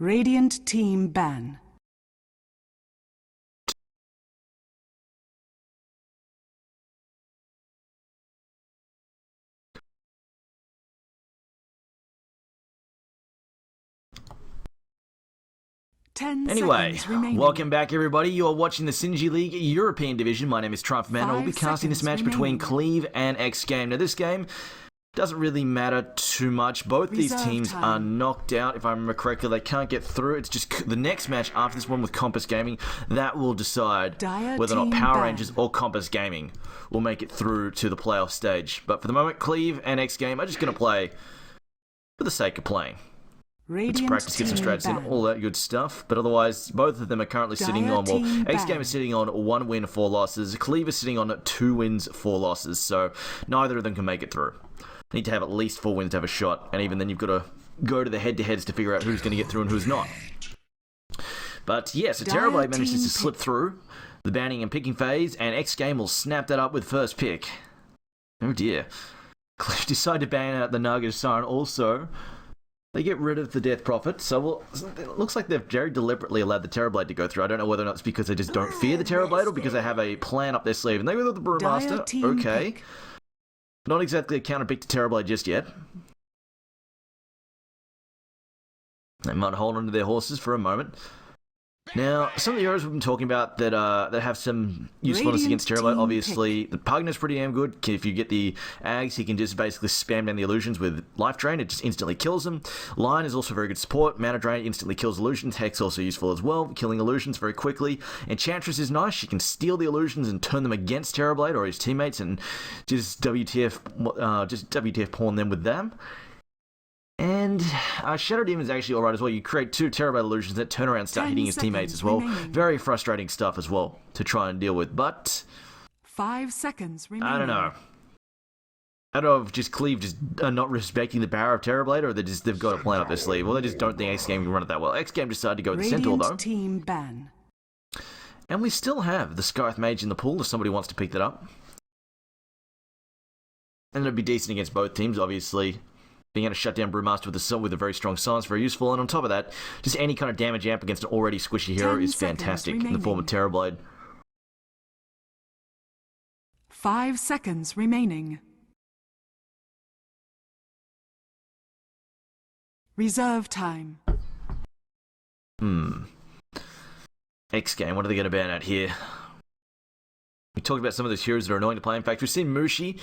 Radiant team ban. Anyway, welcome back everybody. You are watching the Synergy League European Division. My name is Triumph Man. I will be casting this match between Cleave and xGame. Now this game doesn't really matter too much. Both these teams are knocked out. If I remember correctly, they can't get through. It's just the next match after this one with Compass Gaming that will decide whether or not Power Rangers or Compass Gaming will make it through to the playoff stage. But for the moment, Cleave and xGame are just going to play for the sake of playing. Let's practice, get some strats in, all that good stuff. But otherwise, both of them are currently sitting on, well, xGame is sitting on 1 win, 4 losses. Cleave is sitting on 2 wins, 4 losses. So neither of them can make it through. Need to have at least 4 wins to have a shot. And even then, you've got to go to the head-to-heads to figure out who's going to get through and who's not. But yes, so Terrorblade manages to slip through the banning and picking phase, and xGame will snap that up with first pick. Oh dear. Cleave decided to ban out the Nugget Siren also. They get rid of the Death Prophet, so it looks like they've very deliberately allowed the Terrorblade to go through. I don't know whether or not it's because they just don't fear the Terrorblade or because they have a plan up their sleeve. And they go with the Brewmaster, okay. Not exactly a counter pick to Terrorblade just yet. They might hold on to their horses for a moment. Now, some of the heroes we've been talking about that that have some usefulness against Terrorblade, obviously, the Pugner's pretty damn good. If you get the Ags, he can just basically spam down the illusions with Life Drain. It just instantly kills them. Lion is also very good support. Mana Drain instantly kills illusions. Hex also useful as well, killing illusions very quickly. Enchantress is nice. She can steal the illusions and turn them against Terrorblade or his teammates and just WTF pawn them with them. And Shadow Demon is actually alright as well. You create 2 Terrorblade illusions that turn around and start hitting his teammates as well. Very frustrating stuff as well to try and deal with, but 5 seconds remaining. I don't know. I don't know if just Cleave just not respecting the power of Terrorblade, or they've got a plan up their sleeve. Well, they just don't think xGame can run it that well. xGame decided to go with the Centaur though. Team ban. And we still have the Scarth Mage in the pool if somebody wants to pick that up. And it'd be decent against both teams, obviously. Being able to shut down Brewmaster with a very strong silence, very useful. And on top of that, just any kind of damage amp against an already squishy hero is fantastic in the form of Terrorblade. 5 seconds remaining. Reserve time. xGame, what are they going to ban out here? We talked about some of those heroes that are annoying to play. In fact, we've seen Mushi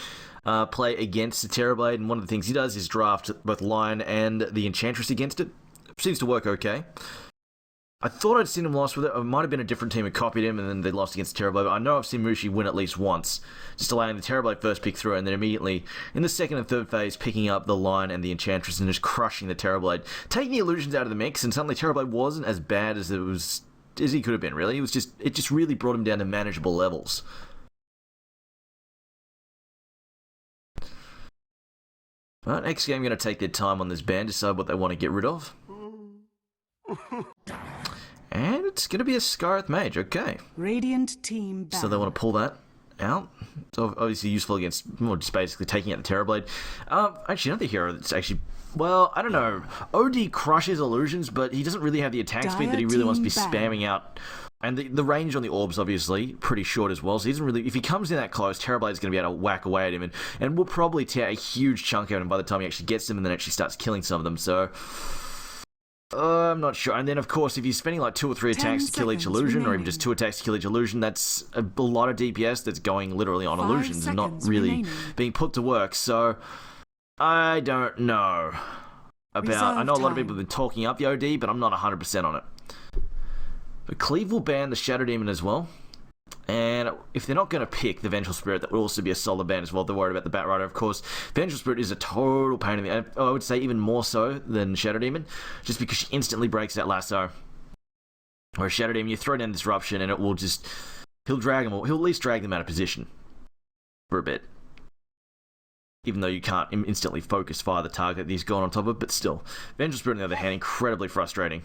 play against the Terrorblade, and one of the things he does is draft both Lion and the Enchantress against it. Seems to work okay. I thought I'd seen him lost with it. It might have been a different team that copied him, and then they lost against the Terrorblade. But I know I've seen Mushi win at least once, just allowing the Terrorblade first pick through, and then immediately, in the second and third phase, picking up the Lion and the Enchantress and just crushing the Terrorblade. Taking the illusions out of the mix, and suddenly Terrorblade wasn't as bad as he could have been, really. It just really brought him down to manageable levels. Right, xGame going to take their time on this ban, decide what they want to get rid of. And it's going to be a Scarth Mage, okay. Radiant team ban. So they want to pull that out. So obviously useful against, well, just basically taking out the Terrorblade. Actually, another hero that's actually, well, I don't know. OD crushes illusions, but he doesn't really have the attack speed that he really wants to be spamming out. And the range on the orbs, obviously, pretty short as well. So he doesn't really, if he comes in that close, Terrorblade's going to be able to whack away at him. And will probably tear a huge chunk out of him by the time he actually gets them and then actually starts killing some of them. So I'm not sure. And then, of course, if you're spending like 2 or 3 attacks to kill each illusion, or even just 2 attacks to kill each illusion, that's a lot of DPS that's going literally on illusions and not really being put to work. So I don't know about. I know a lot of people have been talking up the OD, but I'm not 100% on it. But Cleave will ban the Shadow Demon as well. And if they're not going to pick the Vengeful Spirit, that would also be a solid ban as well. They're worried about the Bat Rider, of course. Vengeful Spirit is a total pain in the... I would say even more so than Shadow Demon, just because she instantly breaks that lasso. Whereas Shadow Demon, you throw down Disruption and it will just... He'll at least drag them out of position for a bit. Even though you can't instantly focus fire the target that he's gone on top of, but still. Vengeful Spirit, on the other hand, incredibly frustrating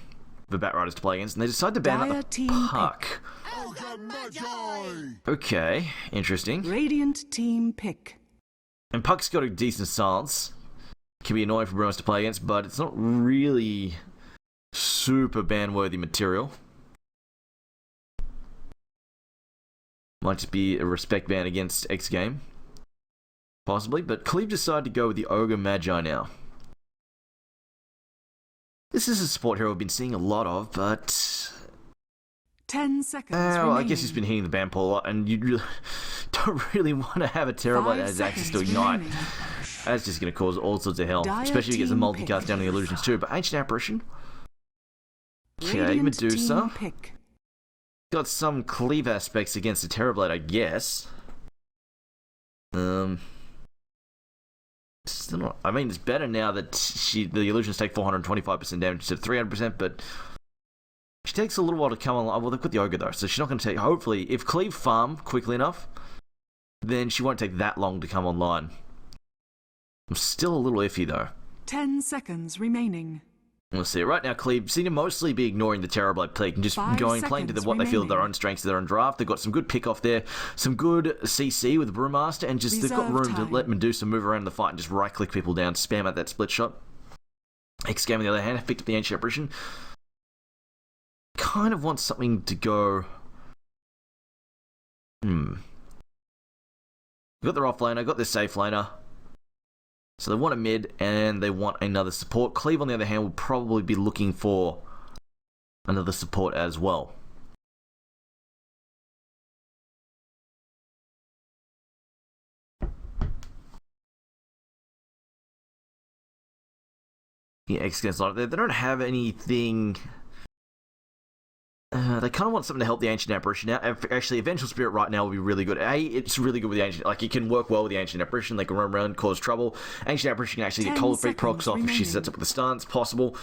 for Bat Riders to play against, and they decide to ban out the Puck. Okay, interesting. Radiant team pick. And Puck's got a decent silence. Can be annoying for Bruins to play against, but it's not really super ban-worthy material. Might just be a respect ban against xGame. Possibly, but Cleave decided to go with the Ogre Magi now. This is a support hero we've been seeing a lot of, but 10 seconds well, I guess remaining. he's been hitting the ban pool a lot, and you really don't really want to have a Terrorblade that has access to Ignite. remaining. That's just going to cause all sorts of hell, Dire especially if he gets a team multicast pick. down the illusions too. But Ancient Apparition, okay, Radiant Medusa. team pick. Got some Cleave aspects against the Terrorblade, I guess. Still not. I mean, it's better now that the illusions take 425% damage instead of 300%, but she takes a little while to come online. Well, they've got the Ogre though, so she's not going to take. Hopefully, if Cleave farm quickly enough, then she won't take that long to come online. I'm still a little iffy though. 10 seconds remaining. We'll see. Right now, Cleave seem to mostly be ignoring the Terrorblade Plague and just 5 playing to seconds what they feel are their remaining. own strengths of their own draft. They've got some good pick off there, some good CC with the Brewmaster, and just they've got Reserve room time. to let Medusa move around the fight and just right click people down, spam at that split shot. xGame on the other hand, have picked up the Ancient Apparition. Kind of wants something to go. Got their off laner, got their safe laner. So they want a mid and they want another support. Cleave, on the other hand, will probably be looking for another support as well. Yeah, X-Game's like they don't have anything. They kind of want something to help the Ancient Apparition out. Actually, Eventual Spirit right now will be really good. It's really good with the Ancient. Like, it can work well with the Ancient Apparition. They can run around, cause trouble. Ancient Apparition can actually get 10 Cold Feet procs off if she remaining. sets up with the stance, possible.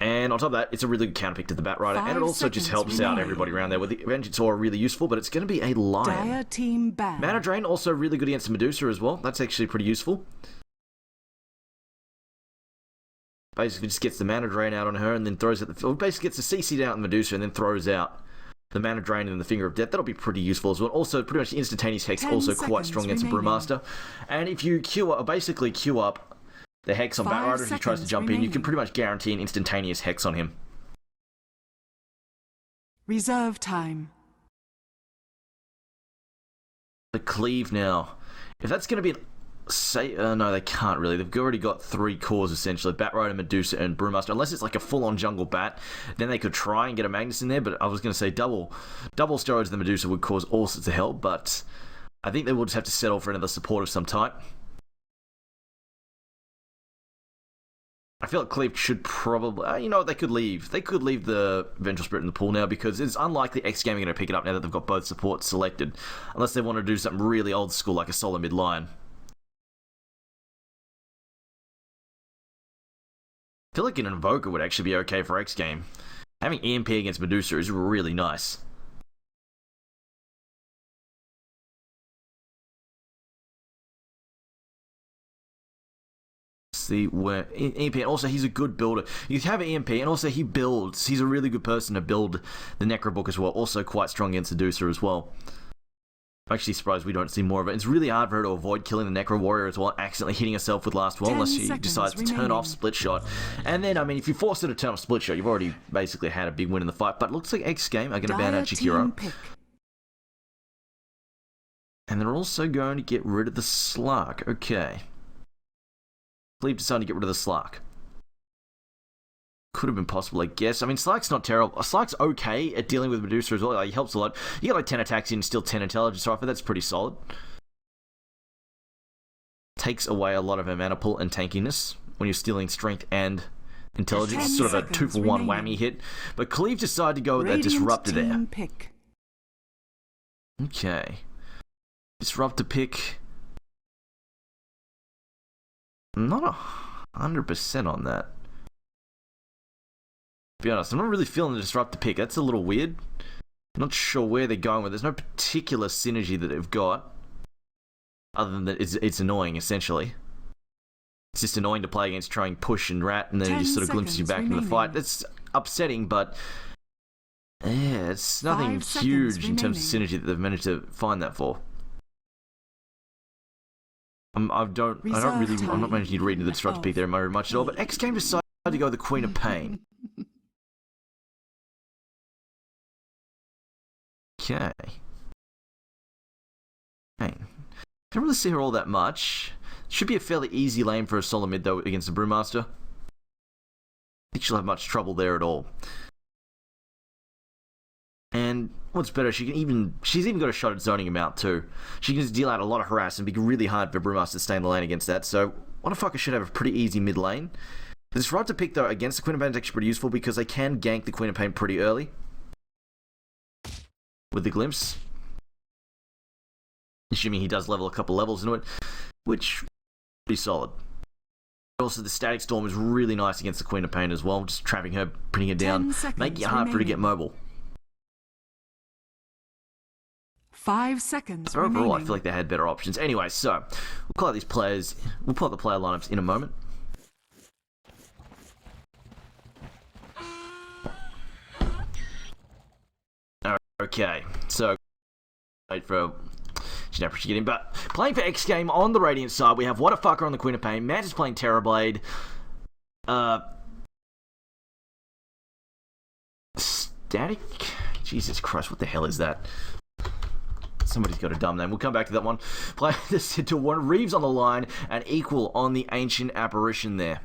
And on top of that, it's a really good counterpick to the Batrider. And it 5 also just seconds helps out remaining. everybody around there. With the Vengeance Aura, really useful, but it's going to be a Lion. Dire team ban. Mana Drain, also really good against the Medusa as well. That's actually pretty useful. Basically just gets the Mana Drain out on her and then throws at the... Basically gets the CC down on the Medusa and then throws out the Mana Drain and the Finger of Death. That'll be pretty useful as well. Also, pretty much instantaneous Hex, 10 also quite seconds strong against the remaining. Brewmaster. And if you basically queue up the Hex on 5 Batrider as he tries to seconds jump in, you can remaining. pretty much guarantee an instantaneous Hex on him. Reserve time. The Cleave now. If that's going to be an... no, they can't really. They've already got 3 cores, essentially. Batrider, Medusa, and Brewmaster. Unless it's like a full-on jungle bat, then they could try and get a Magnus in there, but I was going to say double steroids of the Medusa would cause all sorts of hell, but I think they will just have to settle for another support of some type. I feel like Cleave should probably... you know what, they could leave. They could leave the Vengeful Spirit in the pool now because it's unlikely xGame are going to pick it up now that they've got both supports selected. Unless they want to do something really old school like a solo mid-line. I feel like an Invoker would actually be okay for xGame. Having EMP against Medusa is really nice. See where EMP, and also he's a good builder. You have EMP, and also he builds. He's a really good person to build the Necrobook as well. Also quite strong against Medusa as well. I'm actually surprised we don't see more of it. It's really hard for her to avoid killing the Necro Warrior as well, accidentally hitting herself with Last Will, 10 unless she seconds decides to turn remaining. off Split Shot. And then, I mean, if you force her to turn off Split Shot, you've already basically had a big win in the fight. But it looks like xGame are going to ban Dire out team Chikiro. pick. And they're also going to get rid of the Slark. Okay. Cleave decided to get rid of the Slark. Could have been possible, I guess. I mean, Slark's not terrible. Slark's okay at dealing with Medusa as well. Like, he helps a lot. You get like 10 attacks in, still 10 intelligence off it. That's pretty solid. Takes away a lot of her mana pool and tankiness when you're stealing strength and intelligence. 10 Sort of a seconds 2-for-1 remaining. whammy hit. But Cleave decided to go with that Radiant Disruptor team there. pick. Okay. Disruptor pick. I'm not 100% on that. To be honest, I'm not really feeling the Disruptor pick. That's a little weird. I'm not sure where they're going with. There's no particular synergy that they've got. Other than that, it's annoying, essentially. It's just annoying to play against, trying push and rat, and then it 10 just sort of glimpses you back seconds into the fight. remaining. That's upsetting, but... yeah, it's nothing 5 seconds huge in terms of remaining. synergy that they've managed to find that for. I'm not managing to read into the Disruptor pick there very much at all, but xGame decided to go with the Queen of Pain. Okay. Hey. Can't really see her all that much. Should be a fairly easy lane for a solo mid, though, against the Brewmaster. I think she'll have much trouble there at all. And what's better, she's even got a shot at zoning him out, too. She can just deal out a lot of harass and be really hard for Brewmaster to stay in the lane against that. So, Wonderfucker should have a pretty easy mid lane. This right to pick, though, against the Queen of Pain is actually pretty useful because they can gank the Queen of Pain pretty early. With the Glimpse. Assuming he does level a couple levels into it, which is pretty solid. Also, the Static Storm is really nice against the Queen of Pain as well, just trapping her, putting her down, making it hard for her to get mobile. 5 seconds So overall, remaining. I feel like they had better options. Anyway, so we'll call out these players. We'll pull out the player lineups in a moment. Okay, so wait for Schnapper to get in, but playing for xGame on the Radiant side, we have What a Fucker on the Queen of Pain, Mantis playing Terrorblade, Static? Jesus Christ, what the hell is that? Somebody's got a dumb name. We'll come back to that one. Play this to one. Reeves on the line and Equal on the Ancient Apparition there.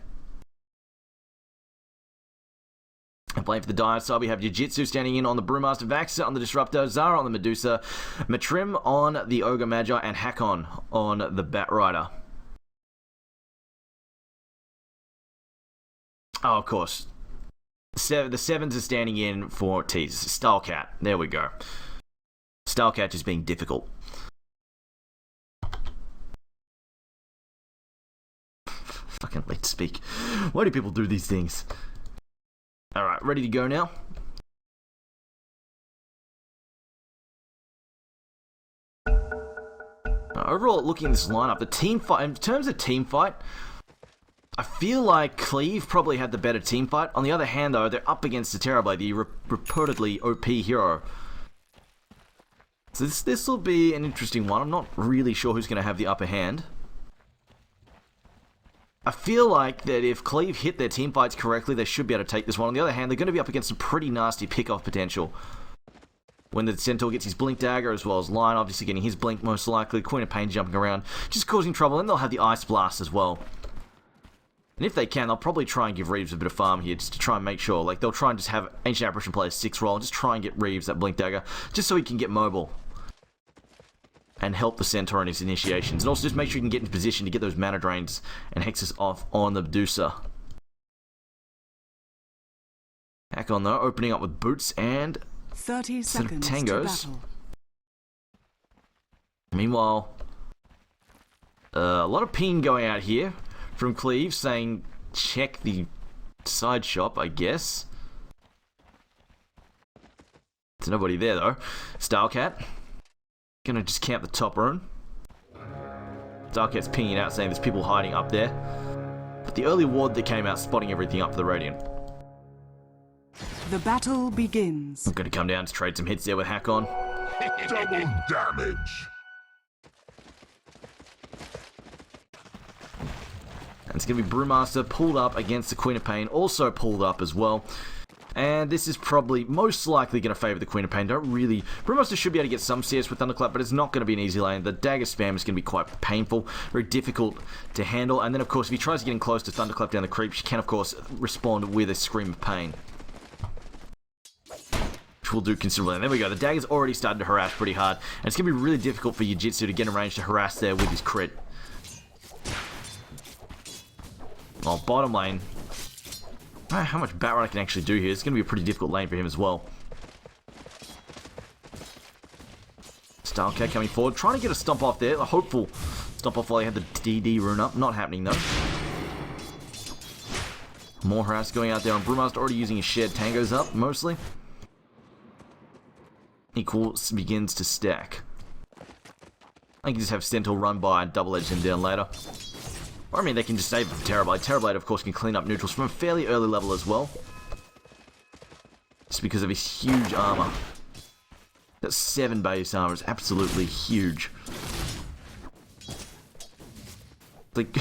And playing for the Dire side, we have Jiu-Jitsu standing in on the Brewmaster, Vaxxer on the Disruptor, Zara on the Medusa, Matrim on the Ogre Magi, and Hakon on the Batrider. Oh, of course. The sevens are standing in for Tease. Stylecat. There we go. Stylecat just being difficult. Fucking late to speak. Why do people do these things? Alright, ready to go now? Overall, looking at this lineup, the team fight, in terms of team fight, I feel like Cleave probably had the better team fight. On the other hand, though, they're up against the Terrorblade, the reportedly OP hero. So this will be an interesting one. I'm not really sure who's going to have the upper hand. I feel like that if Cleave hit their team fights correctly, they should be able to take this one. On the other hand, they're going to be up against some pretty nasty pick-off potential. When the Centaur gets his Blink Dagger, as well as Lion obviously getting his Blink most likely, Queen of Pain jumping around, just causing trouble, and they'll have the Ice Blast as well. And if they can, they'll probably try and give Reeves a bit of farm here, just to try and make sure. Like, they'll try and just have Ancient Apparition play a 6 roll, and just try and get Reeves that Blink Dagger, just so he can get mobile. And help the Centaur in his initiations. And also just make sure you can get into position to get those mana drains and hexes off on the Medusa. Hakon, though, opening up with boots and 30 seconds tangos. to battle. Meanwhile, a lot of ping going out here from Cleave saying check the side shop, I guess. There's nobody there, though. Stylecat. Gonna just camp the top rune. Stylecat's pinging out saying there's people hiding up there. But the early ward that came out spotting everything up for the Radiant. The battle begins. I'm gonna come down to trade some hits there with Hakon. Double damage. And it's gonna be Brewmaster pulled up against the Queen of Pain, also pulled up as well. And this is probably most likely going to favour the Queen of Pain. Brewmaster should be able to get some CS with Thunderclap, but it's not going to be an easy lane. The dagger spam is going to be quite painful, very difficult to handle. And then, of course, if he tries to get in close to Thunderclap down the creep, she can, of course, respond with a Scream of Pain. Which will do considerably. And there we go. The dagger's already started to harass pretty hard. And it's going to be really difficult for Jiu-Jitsu to get in range to harass there with his crit. Oh, bottom lane. How much Batrider can actually do here. It's going to be a pretty difficult lane for him as well. Stylecat coming forward. Trying to get a stomp off there. A hopeful stomp off while he had the DD rune up. Not happening though. More harass going out there on Brewmaster. Already using his shared tangos up, mostly. Equal begins to stack. I can just have Centaur run by and double edge him down later. Or, I mean, they can just save it for Terrorblade. Terrorblade, of course, can clean up neutrals from a fairly early level as well. Just because of his huge armor. That 7 base armor is absolutely huge. It's like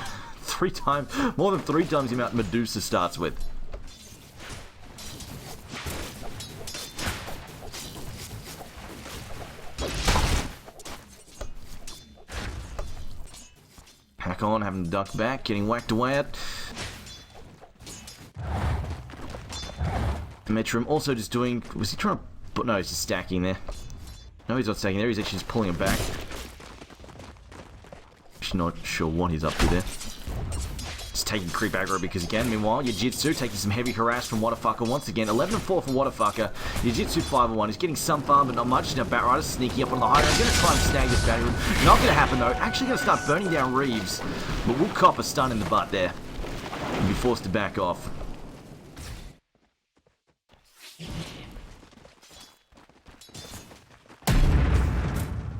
more than 3 times the amount Medusa starts with. back on, having to duck back, getting whacked away at. Metrum also just doing... Was he trying to... No, he's just stacking there. No, he's not stacking there. He's actually just pulling him back. Actually not sure what he's up to there. Just taking creep aggro because again, meanwhile, Jiu-Jitsu taking some heavy harass from Whatafucker once again. 11-4 for Whatafucker. Jiu-Jitsu 5-1. He's getting some farm, but not much. Now Batrider sneaking up on the high ground. Going to try and snag this battery. Not going to happen though. Actually going to start burning down Reeves. But we'll cop a stun in the butt there. And be forced to back off.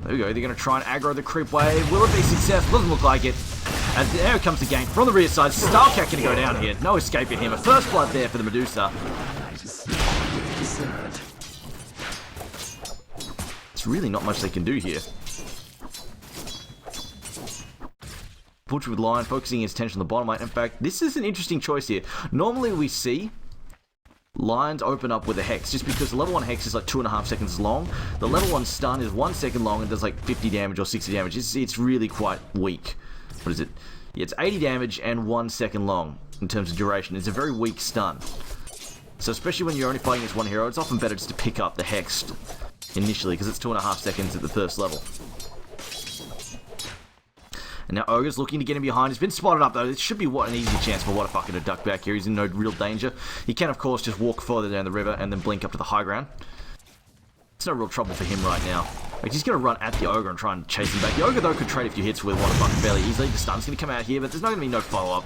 There we go. They're going to try and aggro the creep wave. Will it be successful? Doesn't look like it. And there comes the gank from the rear side. Starcat going to go down here. No escaping him. A first blood there for the Medusa. It's really not much they can do here. Butcher with Lion focusing his attention on the bottom lane. In fact, this is an interesting choice here. Normally we see Lions open up with a Hex, just because the level 1 Hex is like 2.5 seconds long. The level 1 stun is 1 second long and does like 50 damage or 60 damage. It's really quite weak. What is it? Yeah, it's 80 damage and 1 second long in terms of duration. It's a very weak stun. So especially when you're only fighting against one hero, it's often better just to pick up the Hex initially, because it's 2.5 seconds at the first level. And now Ogre's looking to get him behind. He's been spotted up though. This should be an easy chance for Whatafucker to duck back here. He's in no real danger. He can of course just walk further down the river and then blink up to the high ground. It's no real trouble for him right now. Like, he's going to run at the Ogre and try and chase him back. The Ogre though could trade a few hits with Whatafucker fairly easily. The stun's going to come out here, but there's not going to be no follow-up.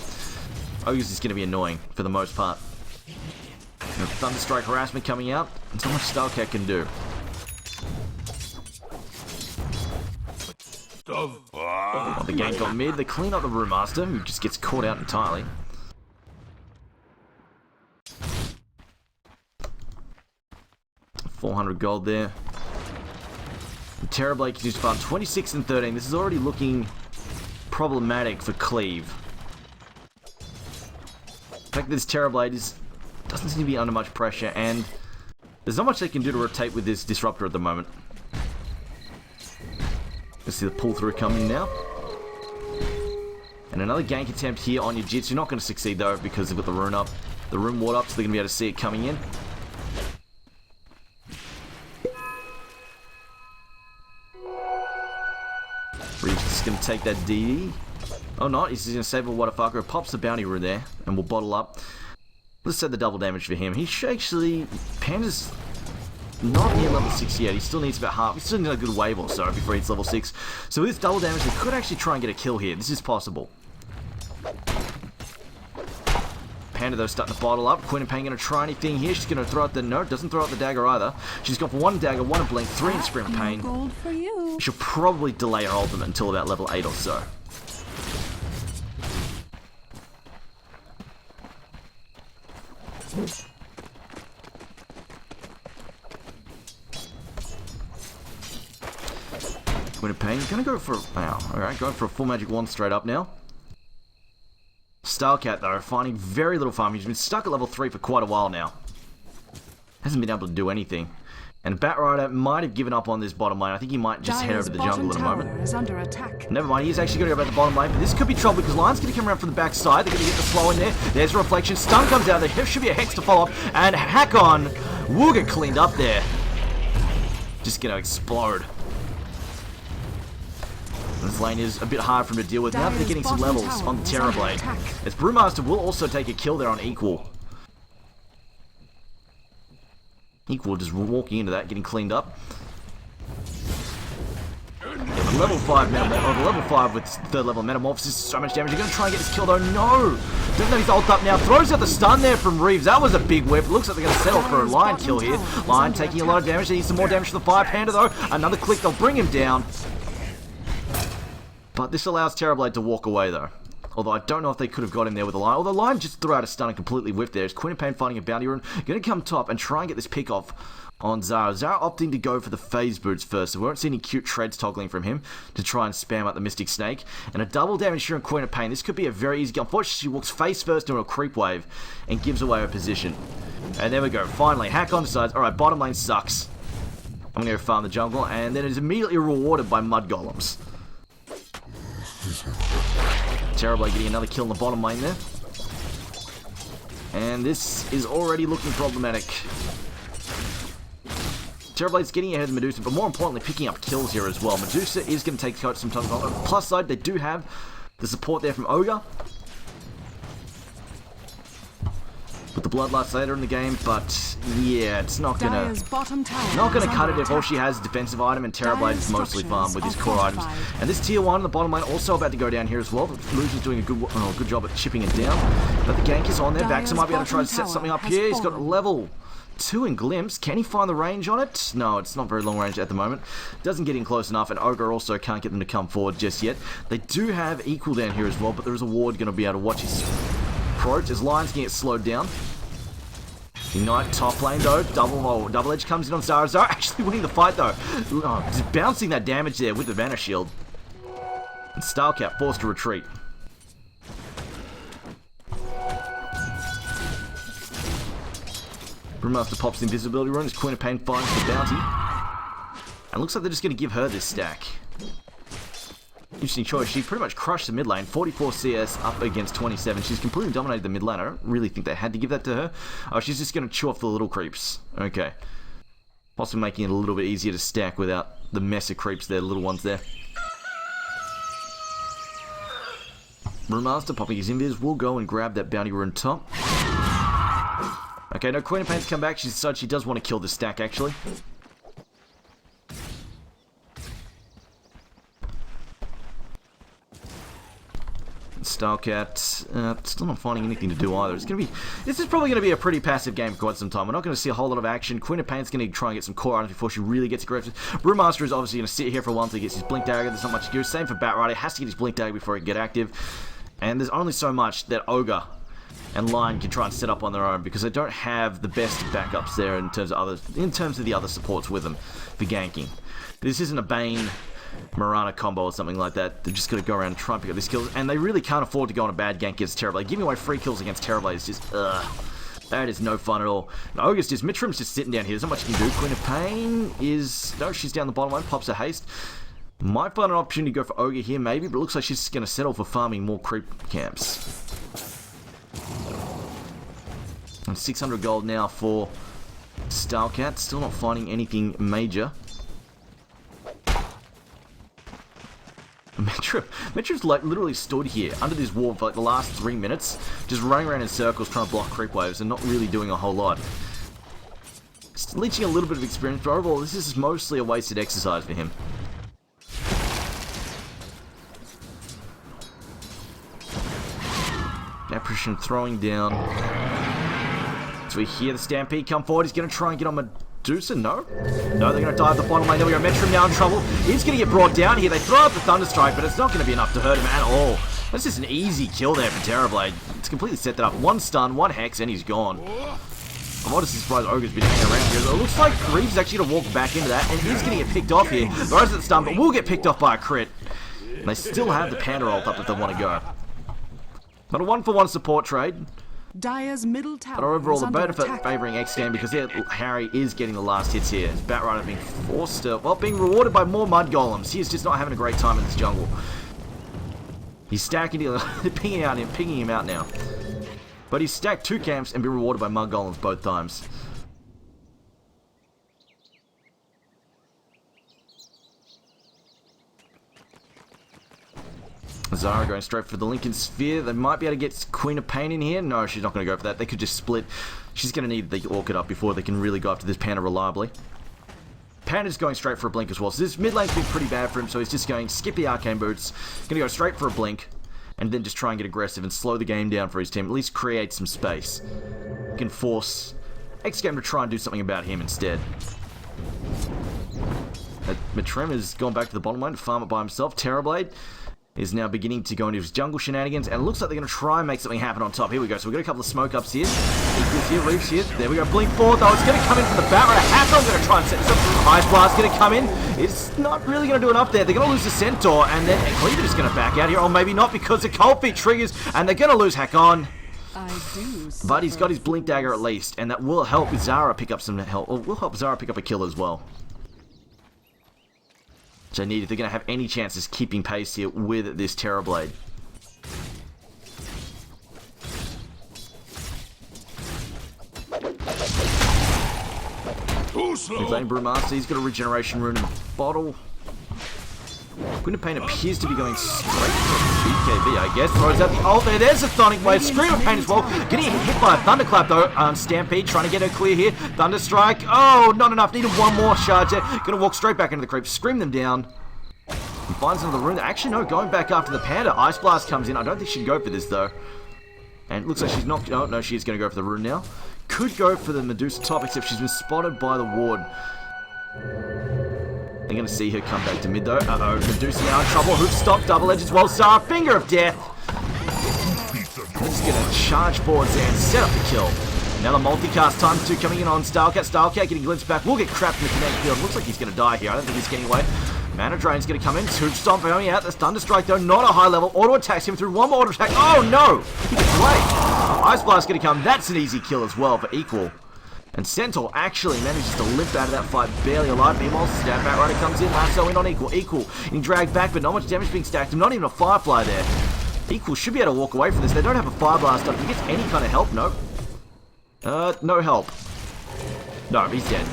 Ogre's just going to be annoying for the most part. Thunderstrike harassment coming out. That's how much Starcat can do. Oh, the gank got mid. They clean up the Brewmaster, who just gets caught out entirely. $400 gold there. Terrorblade continues to farm 26 and 13. This is already looking problematic for Cleave. The fact that this Terrorblade doesn't seem to be under much pressure, and there's not much they can do to rotate with this Disruptor at the moment. Let's see the pull through coming now. And another gank attempt here on your Jitsu. Not going to succeed though because they've got the rune up. The rune ward up, so they're going to be able to see it coming in. Reeves is going to take that DD. Oh not, he's going to save a Whatafucker. Pops the bounty rune there and we'll bottle up. Let's set the double damage for him. He should actually... Panda's not near level 6 yet. He still needs about half. He still needs a good wave or so before he's level 6. So with this double damage, they could actually try and get a kill here. This is possible. Panda though starting to bottle up. Quinn and Payne going to try anything here. She's going to throw out the... No, doesn't throw out the dagger either. She's got 1 dagger, 1 blink, 3 in Sprint Pain. Gold for you. She'll probably delay her ultimate until about level 8 or so. Quinn Pain gonna go for... Wow, alright, going for a full magic wand straight up now. Starcat though, finding very little farm. He's been stuck at level 3 for quite a while now. Hasn't been able to do anything. And Batrider might have given up on this bottom lane. I think he might just head over to the jungle in a moment. Is under attack. Never mind, he's actually going to go back to the bottom lane, but this could be trouble because Lion's going to come around from the back side. They're going to get the slow in there. There's a reflection. Stun comes out. There should be a Hex to follow up. And Hakon will get cleaned up there. Just going to explode. This lane is a bit hard for him to deal with. Now that they're getting some levels on the Terrorblade. As Brewmaster will also take a kill there on Equal. Equal just walking into that, getting cleaned up. Yeah, the level 5 level 5 with 3rd level Metamorphosis, so much damage. You're going to try and get this kill though. No! Doesn't have his ult up now. Throws out the stun there from Reeves. That was a big whip. Looks like they're going to settle for a Lion kill here. Lion taking a lot of damage. They need some more damage to the Fire Panda though. Another click, they'll bring him down. But this allows Terrorblade to walk away though. Although I don't know if they could have got him there with a Lion. Although Lion just threw out a stun and completely whiffed there. It's Quinn and Pain finding a bounty rune. Going to come top and try and get this pick off on Zara. Zara opting to go for the phase boots first. So we won't see any cute treads toggling from him to try and spam out the Mystic Snake. And a double damage here on Quinn and Pain. This could be a very easy kill. Unfortunately, she walks face first into a creep wave and gives away her position. And there we go. Finally, Hakon decides, alright, bottom lane sucks. I'm going to go farm the jungle. And then it is immediately rewarded by Mud Golems. Terrorblade getting another kill in the bottom lane there. And this is already looking problematic. Terrorblade's getting ahead of Medusa, but more importantly, picking up kills here as well. Medusa is going to take some time. On the plus side, they do have the support there from Ogre. With the Bloodlust later in the game, but yeah, it's not gonna cut it if all she has is defensive item, and Terrorblade is mostly farmed with his core items. And this tier 1 on the bottom lane also about to go down here as well. Lucian's doing a good job at chipping it down. But the gank is on there. Baxter might be able to try to set something up here. He's got level 2 in Glimpse. Can he find the range on it? No, it's not very long range at the moment. Doesn't get in close enough, and Ogre also can't get them to come forward just yet. They do have equal down here as well, but there is a ward going to be able to watch his approach. His line's going to get slowed down. Ignite top lane though, double edge comes in on Zara. Zara actually winning the fight though. Just bouncing that damage there with the Vanish Shield. And Stylecat forced to retreat. Brewmaster pops the invisibility rune as Queen of Pain finds the bounty. And looks like they're just going to give her this stack. Interesting choice. She pretty much crushed the mid lane. 44 CS up against 27. She's completely dominated the mid lane. I don't really think they had to give that to her. Oh, she's just going to chew off the little creeps. Okay. Possibly making it a little bit easier to stack without the mess of creeps there, the little ones there. Brewmaster popping his invis will go and grab that bounty rune top. Okay, no, Queen of Pain's come back. She decided she does want to kill this stack actually. Stylecat, still not finding anything to do either. This is probably going to be a pretty passive game for quite some time. We're not going to see a whole lot of action. Queen of Pain's going to try and get some core items before she really gets aggressive. Brewmaster is obviously going to sit here for a while until he gets his Blink Dagger. There's not much to do. Same for Batrider. He has to get his Blink Dagger before he can get active. And there's only so much that Ogre and Lion can try and set up on their own because they don't have the best backups there in terms of the other supports with them for ganking. This isn't a Bane Mirana combo or something like that. They're just going to go around and try and pick up these kills, and they really can't afford to go on a bad gank against Terrorblade. Giving away free kills against Terrorblade is just, that is no fun at all. And Ogre's just, Mitchum's just sitting down here. There's not much you can do. Queen of Pain is, no, she's down the bottom line, pops a haste. Might find an opportunity to go for Ogre here maybe, but it looks like she's going to settle for farming more creep camps. And 600 gold now for Stylecat, still not finding anything major. Metro's like literally stood here under this wall for like the last 3 minutes, just running around in circles trying to block creep waves and not really doing a whole lot. Just leeching a little bit of experience, but overall this is mostly a wasted exercise for him. Apparition throwing down. So we hear the Stampede come forward. He's going to try and get on Medusa. No, they're going to dive the bottom lane. There we go. Metrum now in trouble. He's going to get brought down here. They throw out the Thunderstrike, but it's not going to be enough to hurt him at all. That's just an easy kill there for Terrorblade. It's completely set that up. One stun, one hex, and he's gone. I'm honestly surprised Ogre's been hanging around here. It looks like Cleave's actually going to walk back into that, and he's going to get picked off here. The rest of the stun, but will get picked off by a crit. And they still have the Panda ult up if they want to go. Not a 1-for-1 support trade. Dire's middle tower. But overall, the benefit favouring xGame because Harry is getting the last hits here. His Batrider being forced to, well, being rewarded by more mud golems. He is just not having a great time in this jungle. He's stacking, pinging him out now. But he's stacked 2 camps and been rewarded by mud golems both times. Zara going straight for the Lincoln Sphere. They might be able to get Queen of Pain in here. No, she's not going to go for that. They could just split. She's going to need the Orchid up before they can really go after this Panda reliably. Panda's going straight for a blink as well. So this mid lane's been pretty bad for him, so he's just going skip the Arcane Boots. Going to go straight for a blink, and then just try and get aggressive and slow the game down for his team. At least create some space. He can force xGame to try and do something about him instead. Matrem has gone back to the bottom lane to farm it by himself. Terrorblade is now beginning to go into his jungle shenanigans, and it looks like they're going to try and make something happen on top. Here we go. So we've got a couple of smoke ups here. Equals here, Reefs here. There we go. Blink forward, though. It's going to come in from the Batrider. Hathorn going to try and set this up. Ice Blast going to come in. It's not really going to do enough there. They're going to lose the Centaur, and then Cleave is going to back out here. Or maybe not, because the Cold Feet triggers, and they're going to lose Hakon. But he's got his Blink Dagger at least, and that will help Zara pick up some help. Or will help Zara pick up a kill as well. Which they need if they're going to have any chances keeping pace here with this Terrorblade. Reclaim Brewmaster, he's got a regeneration rune in the bottle. Queen of Pain appears to be going straight for BKB, I guess. Throws out the ult there. There's a Sonic Wave. Scream of Pain as well. Getting hit by a Thunderclap though. Stampede trying to get her clear here. Thunderstrike. Oh, not enough. Needed one more charge there. Gonna walk straight back into the creep. Scream them down. And finds another rune. Actually, no. Going back after the Panda. Ice Blast comes in. I don't think she'd go for this though. And it looks like she's not. Oh, no, she is going to go for the rune now. Could go for the Medusa top, except she's been spotted by the ward. They're going to see her come back to mid though. Uh-oh, Medusa now in trouble. Hoop stop, double edge as well. Zara, Finger of Death. He's going to charge forwards there and set up the kill. Now the multicast time 2 coming in on Stylecat. Stylecat getting glimpsed back. Will get trapped in the kinetic field. Looks like he's going to die here. I don't think he's getting away. Mana Drain's going to come in. Hoop stomp going out. That's Thunderstrike though. Not a high level. Auto attacks him through one more auto attack. Oh no! He gets away. Ice Blast going to come. That's an easy kill as well for Equal. And Centaur actually manages to limp out of that fight barely alive. Meanwhile, Stab Batrider comes in, lasso in on Equal. Equal getting dragged back, but not much damage being stacked. Not even a Firefly there. Equal should be able to walk away from this. They don't have a Fire Blast up. He gets any kind of help? Nope. No help. No, he's dead.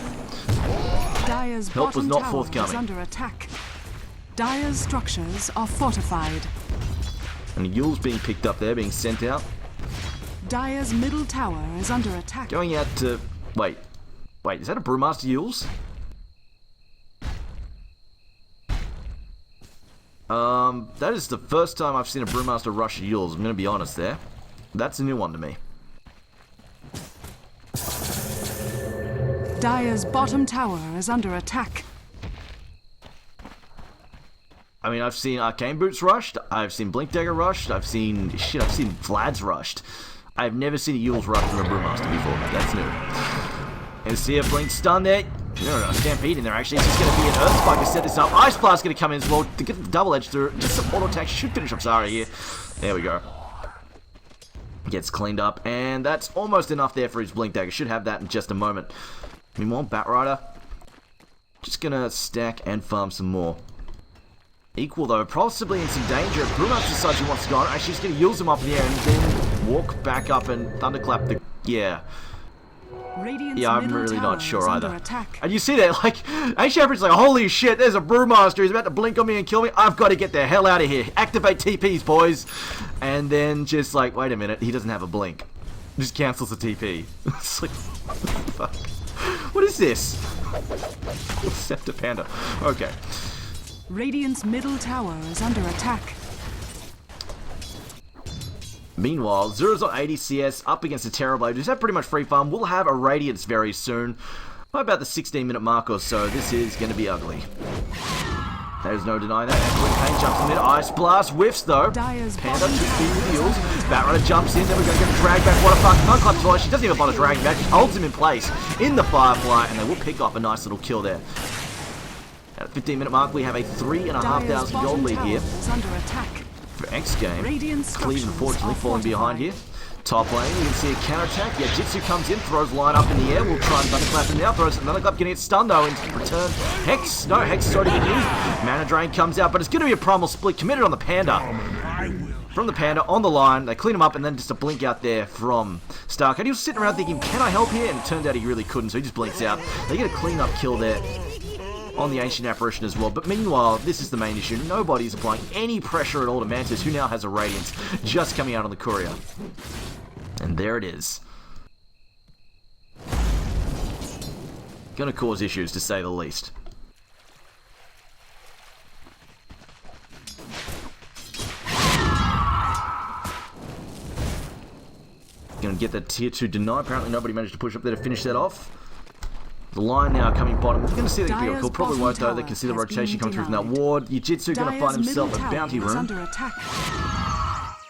Dire's Help was bottom not tower forthcoming. is under attack. Dire's structures are fortified. And Yule's being picked up there, being sent out. Dire's middle tower is under attack. Going out to... Wait, is that a Brewmaster Yule's? That is the first time I've seen a Brewmaster rush Yule's, I'm going to be honest there. That's a new one to me. Dire's bottom tower is under attack. I mean, I've seen Arcane Boots rushed, I've seen Blink Dagger rushed, I've seen Vlad's rushed. I've never seen a Yule's rush from a Brewmaster before. That's new. And see a Blink stun there. No, Stampede in there actually. It's just going to be an Earth Spike to set this up. Ice Blast going to come in as well to get the double edge through. Just some auto attack should finish up Zara here. There we go. Gets cleaned up, and that's almost enough there for his Blink Dagger. Should have that in just a moment. Meanwhile, Batrider just going to stack and farm some more. Equal though, possibly in some danger. Brewmaster decides he wants to go on. Actually, he's going to use him up in the air and then walk back up and thunderclap the... Yeah. Radiant's Yeah, I'm middle really tower not sure is either. under attack. And you see that, like, Ancient Average is like, holy shit, there's a Brewmaster. He's about to blink on me and kill me. I've got to get the hell out of here. Activate TPs, boys. And then just like, wait a minute, he doesn't have a blink. Just cancels the TP. It's like, what the fuck? What is this? Scepter Panda. Okay. Radiant's middle tower is under attack. Meanwhile, Zero's on 80 CS up against the Terrorblade, who's had pretty much free farm. We'll have a Radiance very soon. By about the 16-minute mark or so, this is going to be ugly. There's no denying that. And Queen Pain jumps in there. Ice Blast whiffs though. Dire's Panda bottom 2 tower speed with is heals. under attack. Batrider jumps in, then we're going to get him dragged back. What a fuck. Thunderclap twice. She doesn't even bother dragging back. She holds him in place in the Firefly, and they will pick off a nice little kill there. At the 15-minute mark, we have a 3,500 gold lead here Is under attack. for xGame. Radiant Cleave, structures unfortunately, are falling behind fortified. here. Top lane, you can see a counter-attack. Yeah, Jitsu comes in, throws line up in the air. We'll try and thunderclap him now. Throws another clap, getting it stunned though. In return, Hex. No, Hex is already been used. Mana Drain comes out, but it's going to be a primal split committed on the Panda. From the Panda, on the line, they clean him up, and then just a blink out there from Stark. And he was sitting around thinking, can I help here? And it turned out he really couldn't, so he just blinks out. They get a clean-up kill there on the Ancient Apparition as well. But meanwhile, this is the main issue. Nobody's applying any pressure at all to Mantis, who now has a Radiance just coming out on the Courier. And there it is. Gonna cause issues, to say the least. Gonna get that tier 2 deny. Apparently nobody managed to push up there to finish that off. The line now coming bottom. We're going to see that Dire's cool. Probably bottom won't though. They tower can see the has rotation been come through from that denied. ward. Yujitsu going to Dire's find himself middle a bounty tower is room. under attack.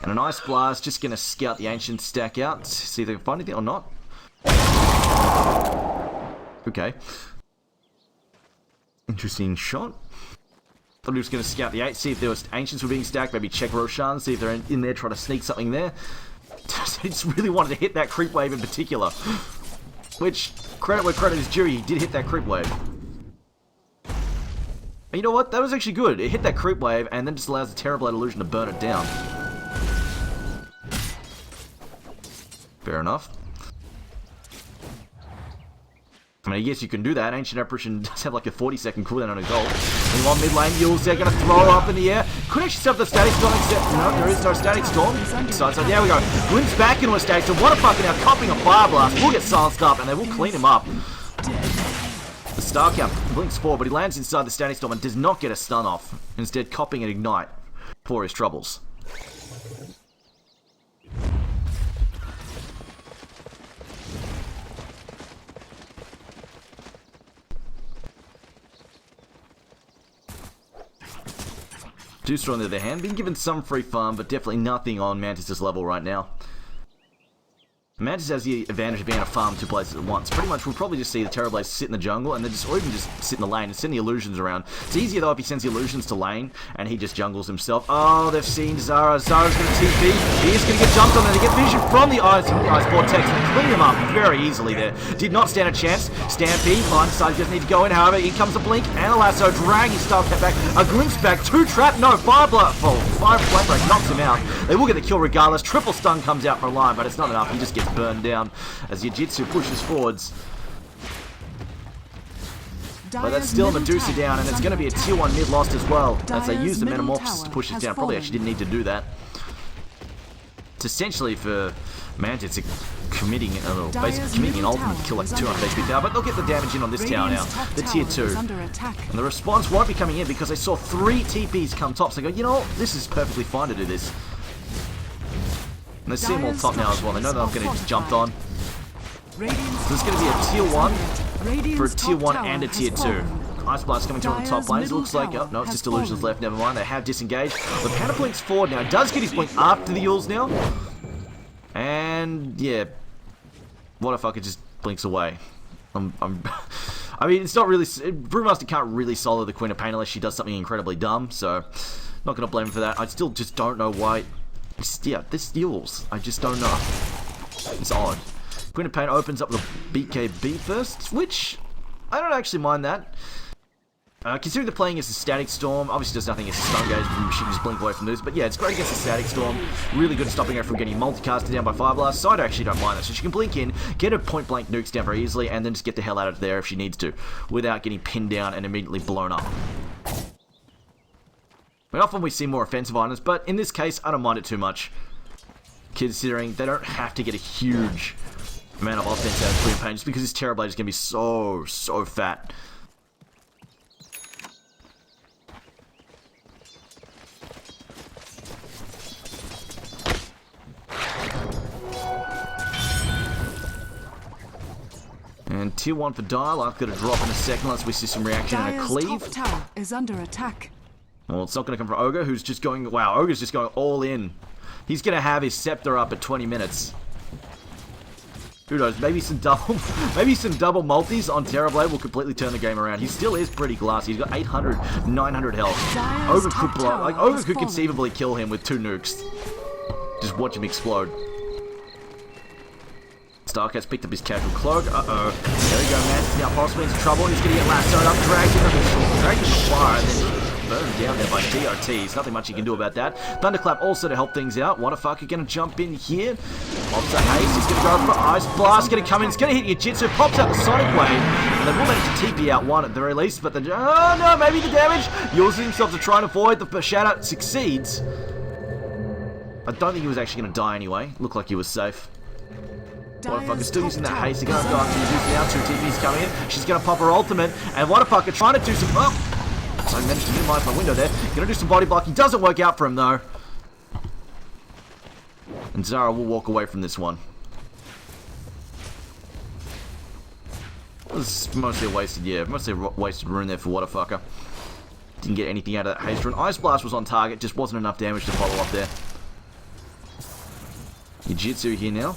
And an Ice Blast just going to scout the Ancient stack out. See if they can find anything or not. Okay. Interesting shot. Thought he was going to scout the 8, see if there was Ancients were being stacked. Maybe check Roshan, see if they're in there, try to sneak something there. He just really wanted to hit that creep wave in particular. Which, credit where credit is due, he did hit that creep wave. And you know what? That was actually good. It hit that creep wave and then just allows the Terrorblade illusion to burn it down. Fair enough. I mean, I guess you can do that. Ancient Apparition does have like a 40-second cooldown on a gold. Meanwhile, mid lane, Yules, they're going to throw her up in the air. Could actually set up the Static Storm, except no, there is no Static Storm. So there we go. Glimpse back into a Static Storm. What a fucking now, copping a Fire Blast. Will get silenced up, and they will clean him up. The Star Count blinks forward, but he lands inside the Static Storm and does not get a stun off. Instead, copping an Ignite for his troubles. Deucer on the other hand, been given some free farm, but definitely nothing on Mantis' level right now. Mantis has the advantage of being able to farm two places at once. Pretty much, we'll probably just see the Terrorblade sit in the jungle, and then or even just sit in the lane and send the illusions around. It's easier though if he sends the illusions to lane, and he just jungles himself. Oh, they've seen Zara. Zara's going to TP. He is going to get jumped on, and they get vision from the Ice Vortex, and clean him up very easily there. Did not stand a chance. Stampede, blindside doesn't need to go in. However, in comes a blink, and a lasso, dragging Starcat back. A glimpse back, two trap, no, fire flame break knocks him out. They will get the kill regardless. Triple stun comes out for a line, but it's not enough. He just gets burned down as Jiu-Jitsu pushes forwards. But that's still Medusa down, and it's going to be a tier 1 mid lost as well, as they use the Metamorphosis to push it down. Probably actually didn't need to do that. It's essentially for Mantis committing basically committing an ultimate to kill like 200 HP tower, but they'll get the damage in on this tower now, the tier 2. And the response won't be coming in because they saw 3 TPs come top, so they go, you know what, this is perfectly fine to do this. And they see them all top now as well. They know they're not going to get jumped on. So it's going to be a tier 1 for a tier 1 and a tier 2. Ice Blast coming through on the top lane. It looks like, oh no, it's just illusions left. Never mind. They have disengaged. The Panda blinks forward now. Does get his blink after the Yules now. And yeah, what if it just blinks away? I mean, it's not really. Brewmaster can't really solo the Queen of Pain unless she does something incredibly dumb. So, not going to blame him for that. I still just don't know why. Yeah, this Yules. I just don't know. It's odd. Queen of Pain opens up the BKB first, which I don't actually mind that. Considering the playing against the Static Storm, obviously does nothing against the Stun Gauge, she can just blink away from this, but yeah, it's great against the Static Storm. Really good at stopping her from getting multicasted down by Fire Blast, so I actually don't mind that. So she can blink in, get her point blank nukes down very easily, and then just get the hell out of there if she needs to, without getting pinned down and immediately blown up. I mean, often we see more offensive items, but in this case, I don't mind it too much, considering they don't have to get a huge amount of offense out of Queen of Pain, just because this Terrorblade is going to be so fat. And tier 1 for Dial, I've got to drop in a second unless we see some reaction and a Cleave. Top tower is under attack. Well, it's not going to come from Ogre, who's just going, wow, Ogre's just going all in. He's going to have his Scepter up at 20 minutes. Who knows, maybe some double multis on Terrorblade will completely turn the game around. He still is pretty glassy. He's got 800, 900 health. Ogre could blow, like, Ogre could conceivably kill him with 2 nukes. Just watch him explode. Starcat's picked up his casual cloak. Uh-oh. There we go, man. He's now possibly into trouble. He's going to get lassoed up, dragged in the fire, and then burned down there by DRTs. Nothing much you can do about that. Thunderclap also to help things out. Wonderfucker going to jump in here. Pops a haste. He's going to go for Ice Blast. Going to come in. It's going to hit Jiu-Jitsu. Pops out the Sonic Wave. And they will manage to TP out one at the very least. But oh no, maybe the damage. Uses himself to try and avoid the shadow. Succeeds. I don't think he was actually going to die anyway. Looked like he was safe. Wonderfucker still using that haste. They're going to go after Jiu-Jitsu now. 2 TPs coming in. She's going to pop her ultimate. And Wonderfucker trying to do some... Oh! So I managed to minimize my window there. Going to do some body blocking. Doesn't work out for him though. And Zara will walk away from this one. This is mostly a wasted rune there for Wonderfucker. Didn't get anything out of that haste rune. Ice Blast was on target. Just wasn't enough damage to follow up there. Jiu-Jitsu here now.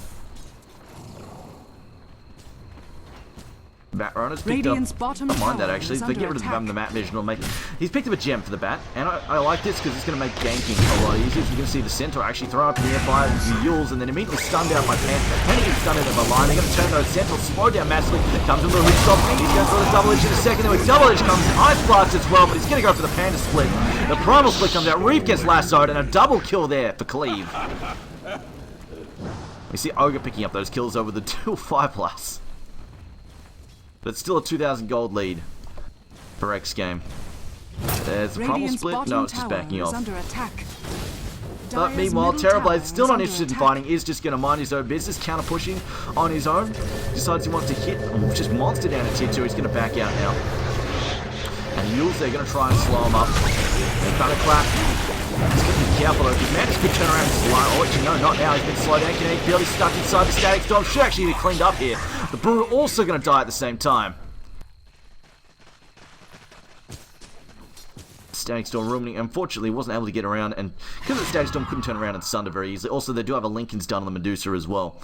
Bat runners picked up. I don't mind that actually. If they get rid of the Mat Vision, will make it. He's picked up a gem for the bat, and I like this because it's going to make ganking a lot easier. You can see the Centaur actually throw up in the air by the Yules and then immediately stunned out by Pan. Penny gets stunned out by Line. They're going to turn those Centaurs, slow down massively. Comes into the Ridge Stop. He's going for the double edge in a second. Then with double edge comes Ice Blast as well, but he's going to go for the Panda Split. The Primal Split comes out. Reef gets lassoed, and a double kill there for Cleave. We see Ogre picking up those kills over the 2 5+. But still a 2,000 gold lead for xGame. There's the primal Radiant's split. bottom No, it's just tower backing is off. under attack. But Dire's meanwhile, middle Terrorblade, tower still is not under interested in attack. fighting, is just going to mind his own business, counter pushing on his own. Decides he wants to hit, just monster down at tier 2. He's going to back out now. And Yules, they're going to try and slow him up. And Thunderclap. He's going to be careful though, because Mantis could turn around and slow. Oh, actually, no, not now. He's been slowed down. Kinetic Field, he's stuck inside the Static Storm. Should actually be cleaned up here. The Brewer also going to die at the same time. Static Storm rooming, unfortunately wasn't able to get around, and because the Static Storm couldn't turn around and sunder very easily. Also, they do have a Lincoln's done on the Medusa as well.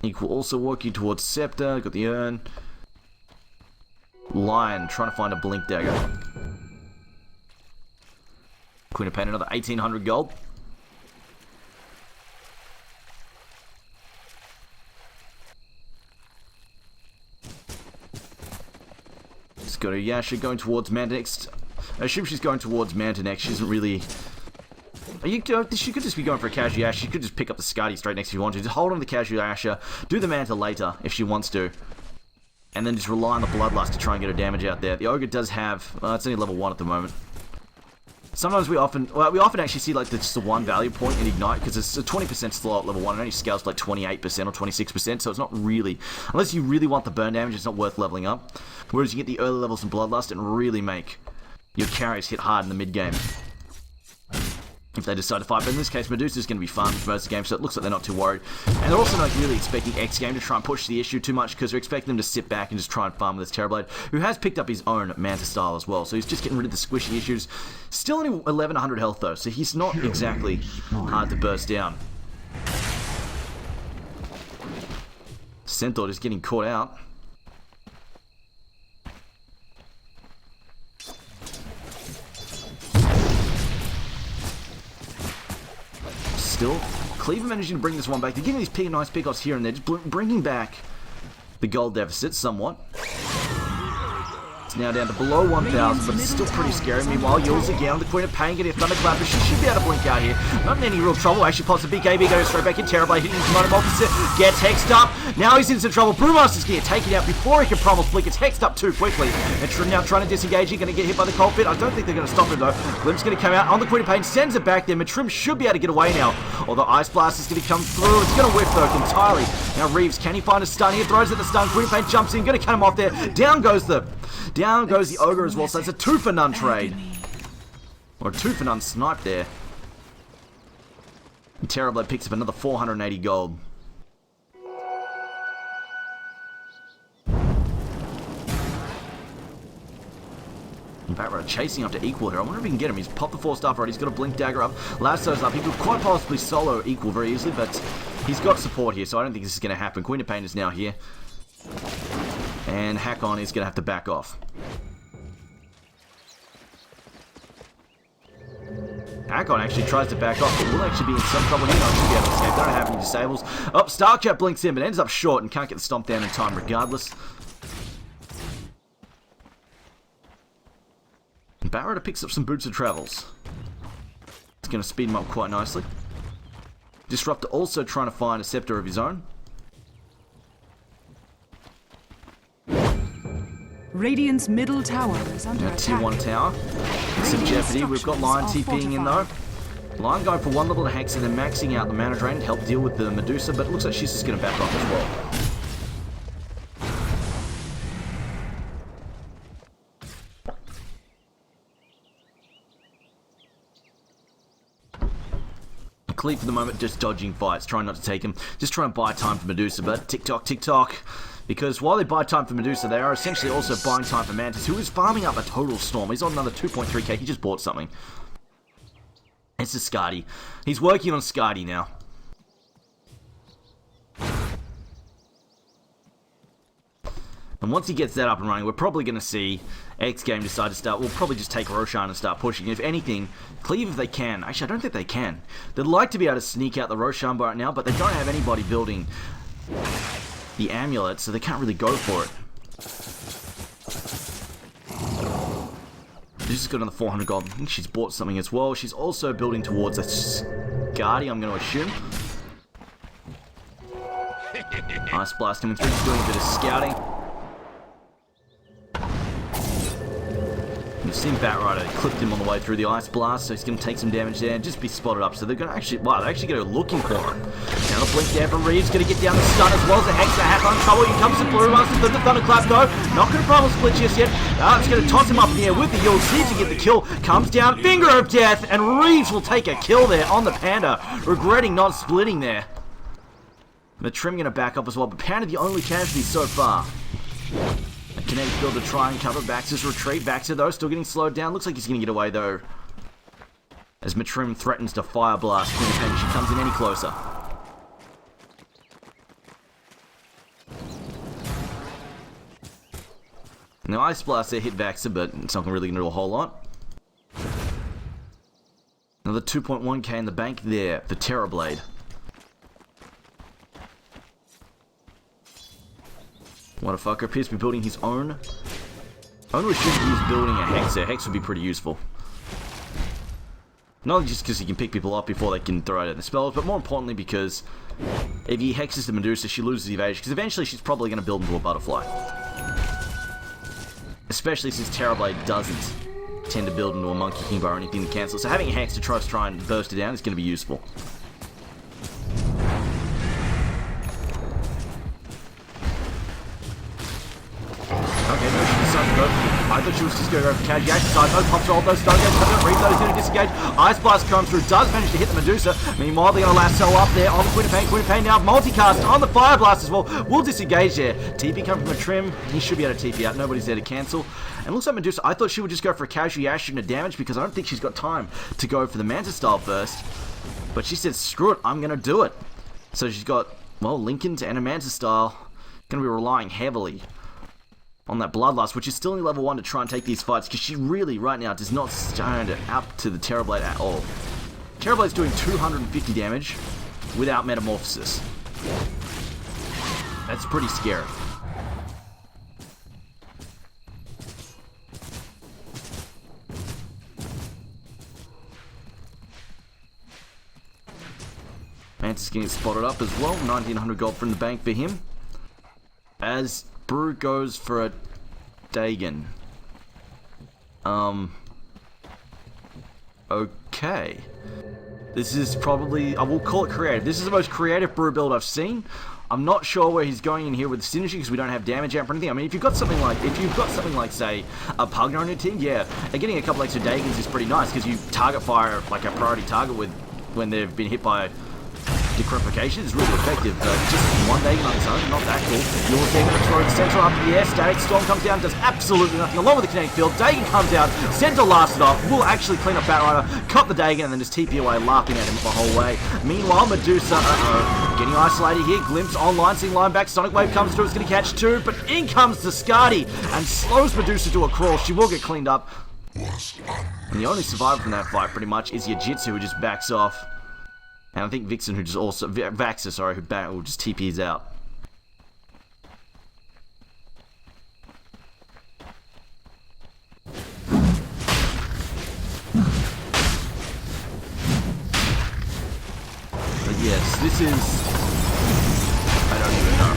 Equal also working towards Scepter, got the urn. Lion trying to find a Blink Dagger. Queen of Pain, another 1,800 gold. Just got a Yasha going towards Manta next. I assume she's going towards Manta next. She isn't really... She could just be going for a casual Yasha. She could just pick up the Skadi straight next if you want to. Just hold on to the casual Yasha. Do the Manta later if she wants to. And then just rely on the Bloodlust to try and get her damage out there. The Ogre does have... it's only level 1 at the moment. Sometimes we often actually see like just the one value point in Ignite, because it's a 20% slow at level 1. It only scales to like 28% or 26%, so it's not really... Unless you really want the burn damage, it's not worth leveling up. Whereas you get the early levels in Bloodlust and really make your carries hit hard in the mid-game. If they decide to fight, but in this case, Medusa's going to be fun for most of the game, so it looks like they're not too worried. And they're also not really expecting xGame to try and push the issue too much, because they're expecting them to sit back and just try and farm with this Terrorblade, who has picked up his own Manta style as well, so he's just getting rid of the squishy issues. Still only 1,100 health though, so he's not exactly hard to burst down. Centaur just getting caught out. Still, Cleave managing to bring this one back. They're getting these nice pickoffs here and there, just bringing back the gold deficit somewhat. It's now down to below 1,000, but it's still pretty scary. Meanwhile, Yules again, the Queen of Pain getting a Thunderclap, but she should be able to blink out here. Not in any real trouble. Actually pops a BKB, goes straight back in. Terrorblade hitting his mono opposite, gets hexed up. Now he's in some trouble. Brewmaster's going to get taken out before he can promise blink. It's hexed up too quickly. And now trying to disengage, he's going to get hit by the cold pit. I don't think they're going to stop him though. Glimp's going to come out on the Queen of Pain, sends it back there. Matrim should be able to get away now. Although Ice Blast is going to come through. It's going to whiff though entirely. Now Reeves, can he find a stun here? Throws at the stun. Queen of Pain jumps in, going to cut him off there. Down goes the Ogre as well, so it's a 2 for none trade. Or a 2 for none snipe there. And Terrorblade picks up another 480 gold. And Batrunner chasing after Equal here. I wonder if he can get him. He's popped the 4-star already. He's got a Blink Dagger up. Lasso's up. He could quite possibly solo Equal very easily, but he's got support here, so I don't think this is going to happen. Queen of Pain is now here. And Hakon is going to have to back off. Hakon actually tries to back off, but will actually be in some trouble here. Not to be able to escape. They don't have any disables. Oh, Starchat blinks in, but ends up short and can't get the stomp down in time regardless. And Batrunner picks up some Boots of Travels. It's going to speed him up quite nicely. Disruptor also trying to find a Scepter of his own. Radiant's middle tower is under Tier attack. 1 tower. It's some jeopardy. We've got Lion TPing in though. Lion going for 1 level of Hex and then maxing out the mana drain to help deal with the Medusa, but it looks like she's just going to back off as well. Cleave for the moment just dodging fights, trying not to take him, just trying to buy time for Medusa, but tick tock. Because while they buy time for Medusa, they are essentially also buying time for Mantis, who is farming up a total storm. He's on another 2.3k. He just bought something. It's a Skadi. He's working on Skadi now. And once he gets that up and running, we're probably going to see xGame decide to start. We'll probably just take Roshan and start pushing. If anything, Cleave if they can. Actually, I don't think they can. They'd like to be able to sneak out the Roshan right now, but they don't have anybody building the amulet, so they can't really go for it. She's just got another 400 gold. I think she's bought something as well. She's also building towards a Skadi, I'm going to assume. Ice Blast coming through, just doing a bit of scouting. You've seen Batrider clipped him on the way through the Ice Blast, so he's going to take some damage there and just be spotted up. So they're going to actually, wow, they're actually going to go looking for him. Now the blink there from Reeves, going to get down the stun as well as the Hex. The Hack on trouble. Here comes the Blue Master, the Thunderclap though. Not going to problem split just yet. It's going to toss him up in the air with the yield. Seems to get the kill. Comes down, Finger of Death, and Reeves will take a kill there on the Panda, regretting not splitting there. The Trim going to back up as well, but Panda the only casualty so far. A kinetic field to try and cover Baxter's retreat. Baxter, though, still getting slowed down. Looks like he's going to get away, though. As Matrim threatens to Fire Blast Queen if she comes in any closer. Now, Ice Blast there hit Baxter, but it's not really going to do a whole lot. Another 2.1k in the bank there for Terrorblade. What a fucker. Appears to be building his own. Only should he is building a Hex there. Hex would be pretty useful. Not just because he can pick people up before they can throw out the spells, but more importantly because if he hexes the Medusa, she loses evasion, because eventually she's probably going to build into a butterfly. Especially since Terrorblade doesn't tend to build into a Monkey King Bar or anything to cancel. So having a Hex to try and burst it down is going to be useful. Okay, no, she decided to go. I thought she was just going to go for Kaji Action side. No, pops roll, those stun games coming up. Reed, though, is going to disengage. Ice Blast comes through, does manage to hit the Medusa. Meanwhile, they're going to lasso up there on Queen of Pain. Queen of Pain now multicast on the Fire Blast as well. Will disengage there. TP coming from a Trim. He should be able to TP out. Nobody's there to cancel. And it looks like Medusa, I thought she would just go for a Casual Action to damage because I don't think she's got time to go for the Manta style first. But she said, screw it, I'm going to do it. So she's got, well, Lincoln's and a Manta style. Going to be relying heavily on that Bloodlust, which is still only level 1 to try and take these fights, because she really, right now, does not stand up to the Terrorblade at all. Terrorblade's doing 250 damage without Metamorphosis. That's pretty scary. Mantis getting spotted up as well. 1900 gold from the bank for him. As Brew goes for a Dagon. Okay. This is probably, I will call it creative. This is the most creative Brew build I've seen. I'm not sure where he's going in here with the synergy because we don't have damage out for anything. I mean, if you've got something like, say, a Pugner on your team, yeah. And getting a couple extra Dagons is pretty nice because you target fire like a priority target with when they've been hit by Decryptication is really effective, but just one Dagon on its own, not that cool. You're going to throw the Centaur up in the air, Static Storm comes down, does absolutely nothing, along with the kinetic field. Dagon comes out, Centaur lasts it off, will actually clean up Batrider, cut the Dagon, and then just TP away, laughing at him the whole way. Meanwhile, Medusa, getting isolated here, Glimpse online, seeing line back, Sonic Wave comes through, it's going to catch two, but in comes Zascardi, and slows Medusa to a crawl. She will get cleaned up. And the only survivor from that fight, pretty much, is Yajitsu, who just backs off. And I think Vixen, who just also, Vaxer, sorry, who will just TPs out. But yes, this is, I don't even know.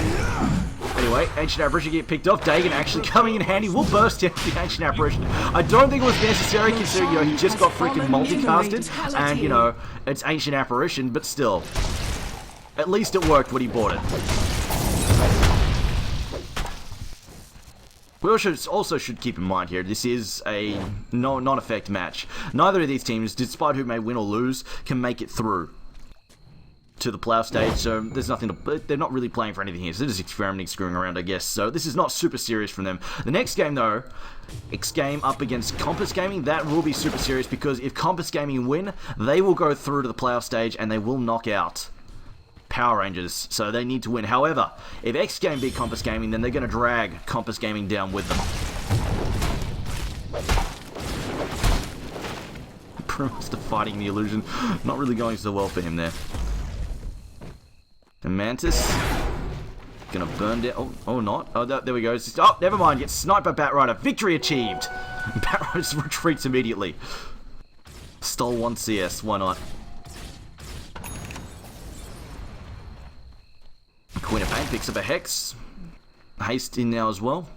Anyway, Ancient Apparition get picked off. Dagon actually coming in handy. Will burst into the Ancient Apparition. I don't think it was necessary considering, you know, he just got freaking multicasted. And, you know, it's Ancient Apparition, but still. At least it worked when he bought it. We also should keep in mind here, this is a non-effect match. Neither of these teams, despite who may win or lose, can make it through to the playoff stage, so there's nothing to, they're not really playing for anything here, so they're just experimenting, screwing around, I guess, so this is not super serious from them. The next game, though, xGame up against Compass Gaming, that will be super serious, because if Compass Gaming win, they will go through to the playoff stage, and they will knock out Power Rangers, so they need to win. However, if xGame beat Compass Gaming, then they're going to drag Compass Gaming down with them. Brewmaster fighting the illusion, not really going so well for him there. And Mantis gonna burn down. Oh, not. Oh, there we go. Oh, never mind. Gets sniped by Batrider. Victory achieved. Batrider retreats immediately. Stole 1 CS. Why not? Queen of Pain lane, picks up a Hex. Haste in now as well.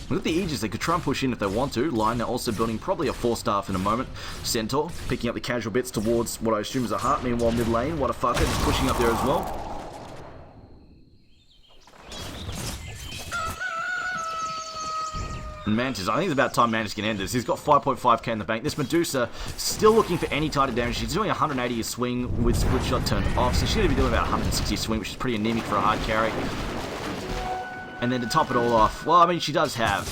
Look at the Aegis, they could try and push in if they want to. Line, they're also building probably a 4-staff in a moment. Centaur, picking up the casual bits towards what I assume is a heart. Meanwhile, mid lane, what a fucker, just pushing up there as well. And Mantis, I think it's about time Mantis can end this. He's got 5.5k in the bank. This Medusa, still looking for any type of damage. She's doing 180 a swing with split shot turned off, so she's going to be doing about 160 a swing, which is pretty anemic for a hard carry. And then to top it all off, well, I mean, she does have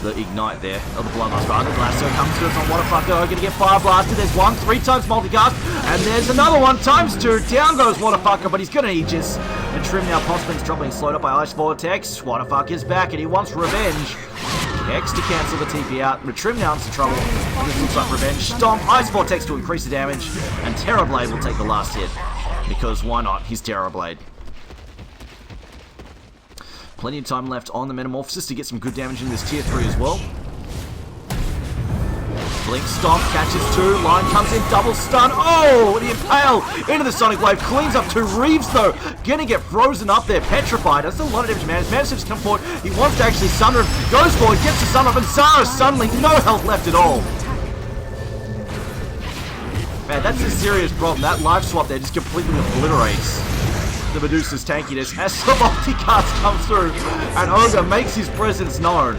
the ignite there, of the Bloodlust, but the Lasso comes through on what a fucker, going to get fire blasted. There's one, 3 times multicast, and there's another one, times 2. Down goes what a fucker, but he's going to Aegis. And Trim now Postman's dropping slowed up by Ice Vortex. What a fuck is back, and he wants revenge. X to cancel the TP out. Trim now in some trouble. This looks like revenge. Stomp, Ice Vortex to increase the damage, and Terrorblade will take the last hit. Because why not? He's Terrorblade. Plenty of time left on the Metamorphosis to get some good damage in this tier 3 as well. Blink Stomp, catches 2, line comes in, double stun, oh, the Impale into the Sonic Wave, cleans up 2, Reeves though, gonna get frozen up there, petrified, that's a lot of damage to Mantis. Mantis has come forward, he wants to actually sunder him, goes forward, gets the stun off, and Zara suddenly no health left at all. Man, that's a serious problem, that life swap there just completely obliterates the Medusa's tankiness as the multicast comes through, and Ogre makes his presence known.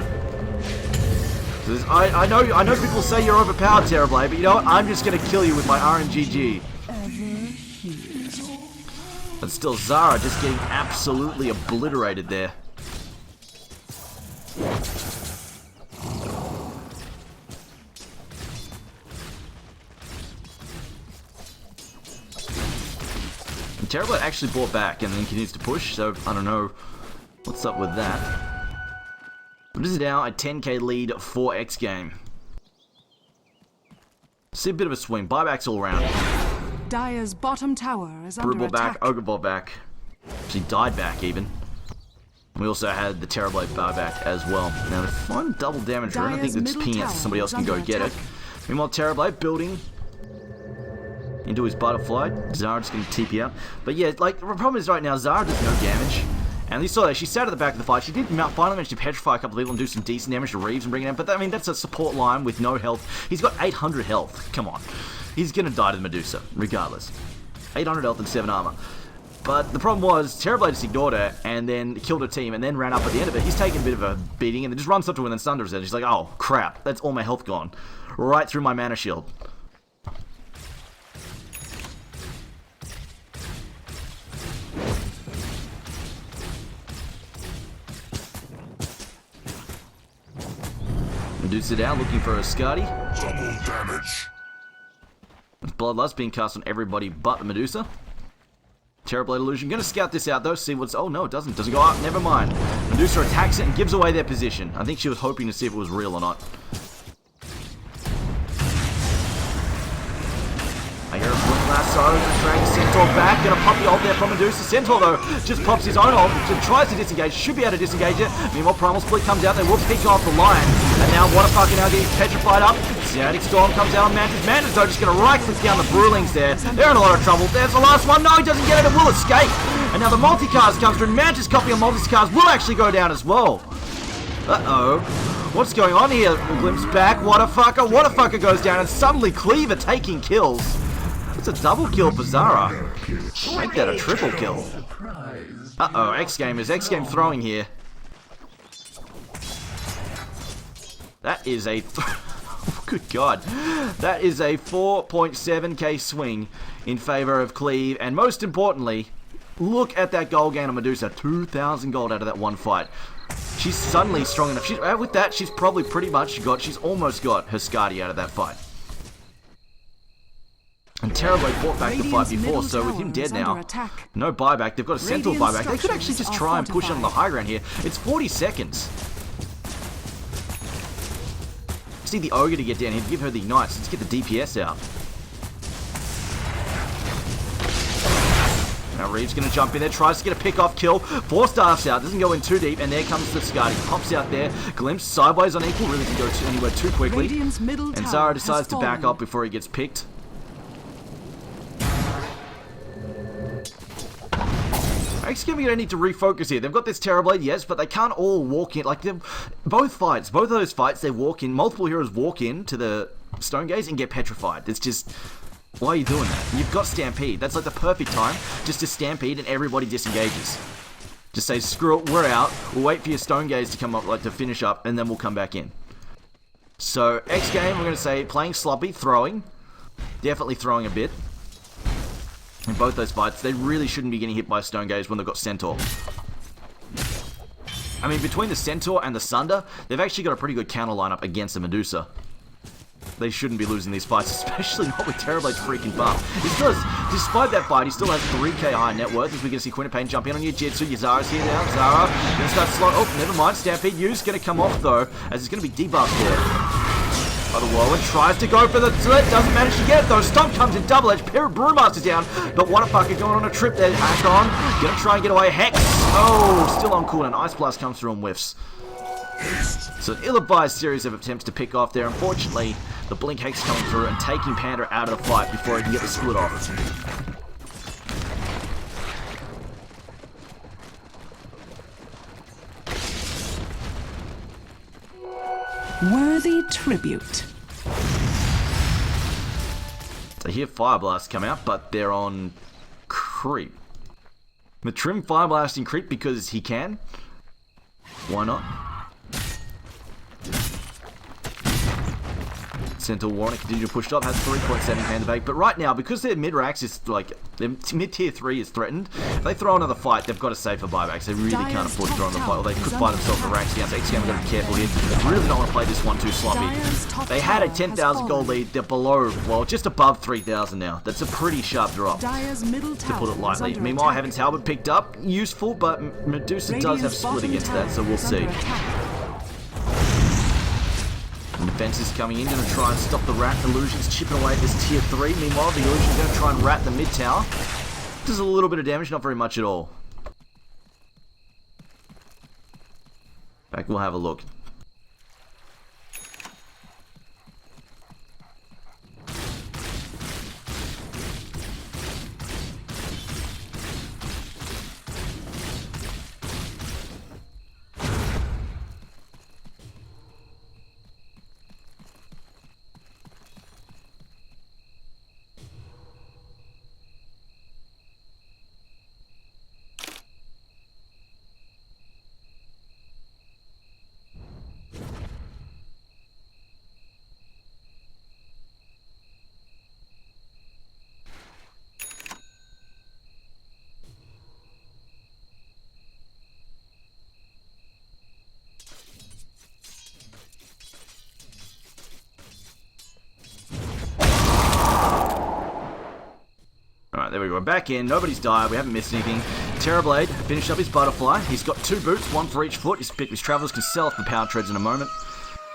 I know people say you're overpowered, Terrorblade, but you know what? I'm just gonna kill you with my RNGG. But still, Zara just getting absolutely obliterated there. And Terrorblade actually bought back and then continues to push, so I don't know what's up with that. This is now a 10k lead for xGame. See a bit of a swing. Buybacks all around. Dire's bottom tower is under Brute attack. back, Ogre ball back. She died back even. And we also had the Terrorblade buyback as well. Now the fun double damage rune, I think that's pinging out so somebody else can go get it. Meanwhile, Terrorblade building into his butterfly. Zara just going to TP out. But yeah, like the problem is right now, Zara does no damage. And you saw that she sat at the back of the fight. She did finally manage to petrify a couple of people and do some decent damage to Reeves and bring it in. But I mean, that's a support line with no health. He's got 800 health. Come on. He's going to die to the Medusa, regardless. 800 health and 7 armor. But the problem was, Terrorblade just ignored her and then killed her team and then ran up at the end of it. He's taken a bit of a beating and then just runs up to her and then thunders her. She's like, oh, crap. That's all my health gone. Right through my mana shield. Medusa down, looking for a Skadi. Double damage. Bloodlust being cast on everybody but the Medusa. Terrorblade illusion. Gonna scout this out though, see what's... Oh no, it doesn't. Doesn't go up. Never mind. Medusa attacks it and gives away their position. I think she was hoping to see if it was real or not. I hear a Blink Lasso, dragging Centaur back, gonna pop the ult there from Medusa. Centaur though, just pops his own ult, tries to disengage, should be able to disengage it. Meanwhile, Primal Split comes out, they will pick off the Lion. And now what a fucking now getting petrified up. Static Storm comes out on Mantis. Mantis though just gonna right click down the Brewlings there. They're in a lot of trouble. There's the last one. No, he doesn't get it, it will escape. And now the multicast comes through. Mantis copy on multicast will actually go down as well. Uh-oh. What's going on here? Glimpse back. What a fucker goes down, and suddenly Cleave are taking kills. It's a double kill for Zara. Make that a triple kill. Uh-oh, xGame throwing here. That is a... Good God. That is a 4.7k swing in favor of Cleave. And most importantly, look at that gold gain on Medusa. 2,000 gold out of that one fight. She's suddenly strong enough. With that, she's probably pretty much got... She's almost got her Skadi out of that fight. And Terrorblade fought back the fight before, so with him dead now, no buyback. They've got a Centaur buyback. They could actually just try and push on the high ground here. It's 40 seconds. Just need the Ogre to get down here to give her the ignites. Let's get the DPS out. Now Reeves going to jump in there, tries to get a pick-off kill. 4 staffs out, doesn't go in too deep, and there comes the Skadi. Pops out there, glimpse, sideways unequal, really can go anywhere too quickly. And Zara decides to back up before he gets picked. xGame are going to need to refocus here. They've got this Terrorblade, yes, but they can't all walk in. Like, both of those fights, they walk in. Multiple heroes walk in to the Stone Gaze and get petrified. It's just, why are you doing that? You've got Stampede. That's like the perfect time just to Stampede and everybody disengages. Just say, screw it, we're out. We'll wait for your Stone Gaze to come up, like to finish up, and then we'll come back in. So, xGame, we're going to say, playing sloppy, throwing. Definitely throwing a bit. In both those fights, they really shouldn't be getting hit by Stone Gaze when they've got Centaur. I mean, between the Centaur and the Sunder, they've actually got a pretty good counter lineup against the Medusa. They shouldn't be losing these fights, especially not with Terrorblade's freaking buff. Despite that fight, he still has 3k high net worth, as we can see Queen of Pain jump in on your Jitsu. Your Zara's here now. Zara gonna start slow. Oh, never mind. Stampede use gonna come off though, as it's gonna be debuffed there. By the Whirlwind tries to go for the threat, doesn't manage to get it though. Stomp comes in double edge. Brewmaster's down, but Wonderfucker going on a trip there. Hack on, gonna try and get away. Hex. Oh, still on cooldown. Ice Blast comes through and whiffs. So an ill-advised series of attempts to pick off there. Unfortunately, the Blink Hex coming through and taking Panda out of the fight before he can get the split off. Worthy tribute. So here Fire Blast come out, but they're on creep. The Trim Fire Blasting creep because he can. Why not? Centaur Warren continue to push up, has 3.7 Panda Bake, but right now, because their mid-racks is like, their mid-tier 3 is threatened, if they throw another fight, they've got to save for buybacks. They really can't afford to throw another fight, or they could buy themselves a ranks down, so xGame have got to be careful here. They really don't want to play this one too sloppy. They had a 10,000 gold lead, they're below, well, just above 3,000 now. That's a pretty sharp drop, to put it lightly. Meanwhile, Heaven's Halberd picked up, useful, but Medusa does have split against that, so we'll see. And defense is coming in, going to try and stop the rat. Illusion's chipping away at this tier 3. Meanwhile, the Illusion's going to try and rat the mid tower. Does a little bit of damage, not very much at all. Back, we'll have a look. Alright, there we go. We're back in. Nobody's died. We haven't missed anything. Terrorblade finished up his butterfly. He's got 2 boots, 1 for each foot. His Travelers can sell off the power treads in a moment.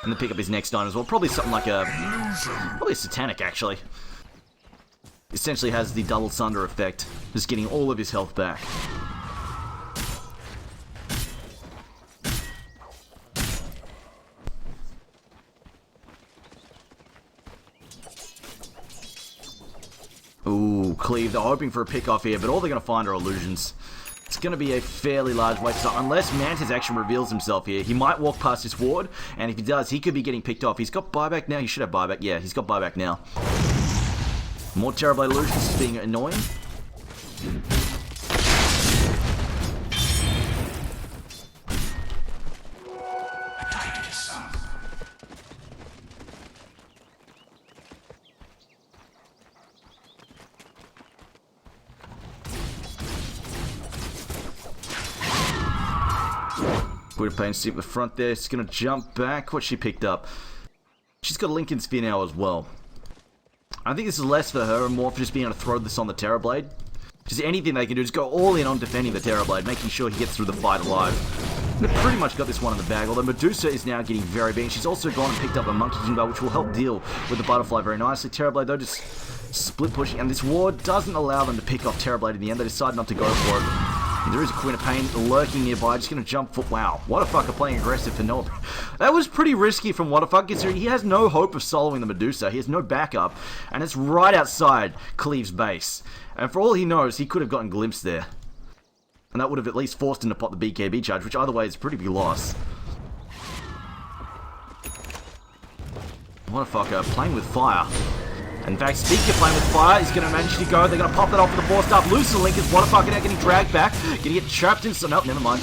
And then pick up his next item as well. Probably something like probably a Satanic, actually. Essentially has the double Sunder effect. Just getting all of his health back. Ooh, Cleave. They're hoping for a pick-off here, but all they're going to find are illusions. It's going to be a fairly large waste. So unless Mantis actually reveals himself here, he might walk past his ward, and if he does, he could be getting picked off. He's got buyback now. He should have buyback. Yeah, he's got buyback now. More Terrorblade illusions is being annoying. Queen of Pain sitting at the front there. She's going to jump back. What's she picked up? She's got a Lincoln Sphere now as well. I think this is less for her and more for just being able to throw this on the Terrorblade. Just anything they can do is go all in on defending the Terrorblade, making sure he gets through the fight alive. They've pretty much got this one in the bag, although Medusa is now getting very big. She's also gone and picked up a Monkey King Bar, which will help deal with the Butterfly very nicely. Terrorblade, though, just split pushing, and this ward doesn't allow them to pick off Terrorblade in the end. They decide not to go for it. And there is a Queen of Pain lurking nearby, just going to jump for... Wow, Wonderfucker playing aggressive for no... That was pretty risky from Wonderfucker, considering he has no hope of soloing the Medusa. He has no backup, and it's right outside Cleave's base. And for all he knows, he could have gotten glimpsed there. And that would have at least forced him to pop the BKB charge, which either way is a pretty big loss. What a fucker, playing with fire. In fact, speaking of playing with fire, he's going to manage to go. They're going to pop that off for the 4-star. Loses the link is what a fucker now getting dragged back. Going to get trapped in. So, nope, never mind.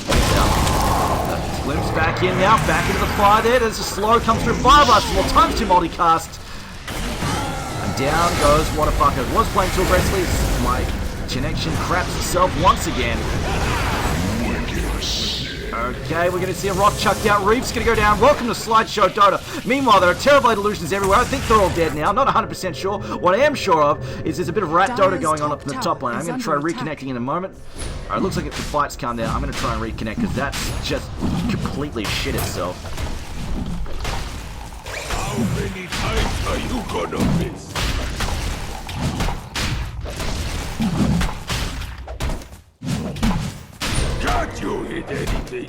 Glimpse back in now. Back into the fire there. There's a slow comes through. Fire blast. More times to multicast. And down goes what a fucker. Was playing too aggressively. My connection craps itself once again. Okay, we're going to see a rock chucked out. Reef's going to go down. Welcome to Slideshow Dota. Meanwhile, there are Terrorblade illusions everywhere. I think they're all dead now. Not 100% sure. What I am sure of is there's a bit of rat Dota going on up in the top lane. I'm going to try reconnecting in a moment. Alright, looks like if the fight's calmed down, I'm going to try and reconnect because that's just completely shit itself. How many times are you gonna miss? Can't you hit anything?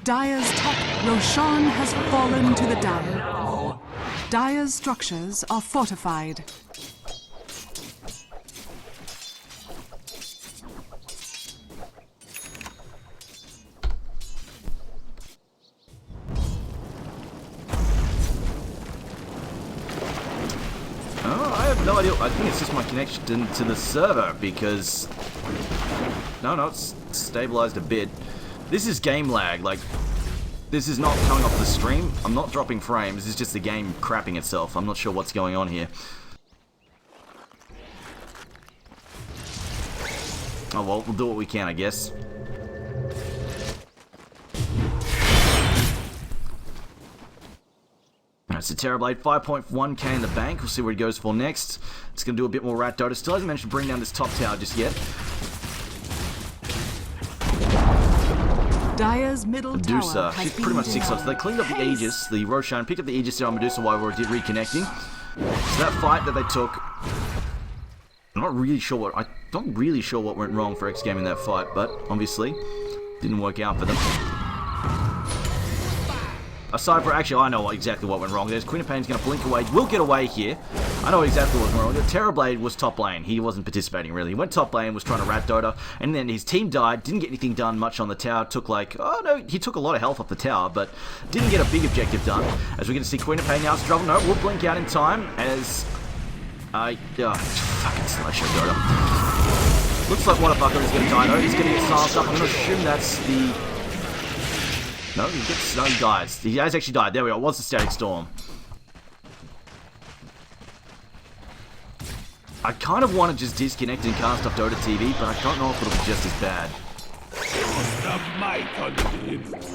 Dire's top Roshan has fallen to the down. Dire's structures are fortified. I have no idea. I think it's just my connection to the server because... No, it's stabilized a bit. This is game lag. Like, this is not coming off the stream. I'm not dropping frames. This is just the game crapping itself. I'm not sure what's going on here. Oh well, we'll do what we can, I guess. Alright, so Terrorblade, 5.1k in the bank. We'll see where he goes for next. It's going to do a bit more rat Dota. Still hasn't managed to bring down this top tower just yet. Dire's middle Medusa, tower has she's been pretty much 6 destroyed. ups. They cleaned up the Aegis, the Roshan, picked up the Aegis there on Medusa while we were reconnecting. So that fight that they took, I'm not really sure what went wrong for xGame in that fight, but obviously didn't work out for them. Aside from, actually, I know exactly what went wrong. There's Queen of Pain's going to blink away. We'll get away here. I know exactly what went wrong. The Terrorblade was top lane. He wasn't participating, really. He went top lane, was trying to rat Dota, and then his team died. Didn't get anything done much on the tower. Took like, oh no, he took a lot of health off the tower, but didn't get a big objective done. As we're going to see Queen of Pain now struggle. No, we'll blink out in time as fucking Slideshow Dota. Looks like Whatafucker is going to die though. He's going to get silenced up. I'm going to assume that's the... No, he dies. He has actually died. There we go. It was the Static Storm. I kind of want to just disconnect and cast off Dota TV, but I don't know if it'll be just as bad. The might on the influence.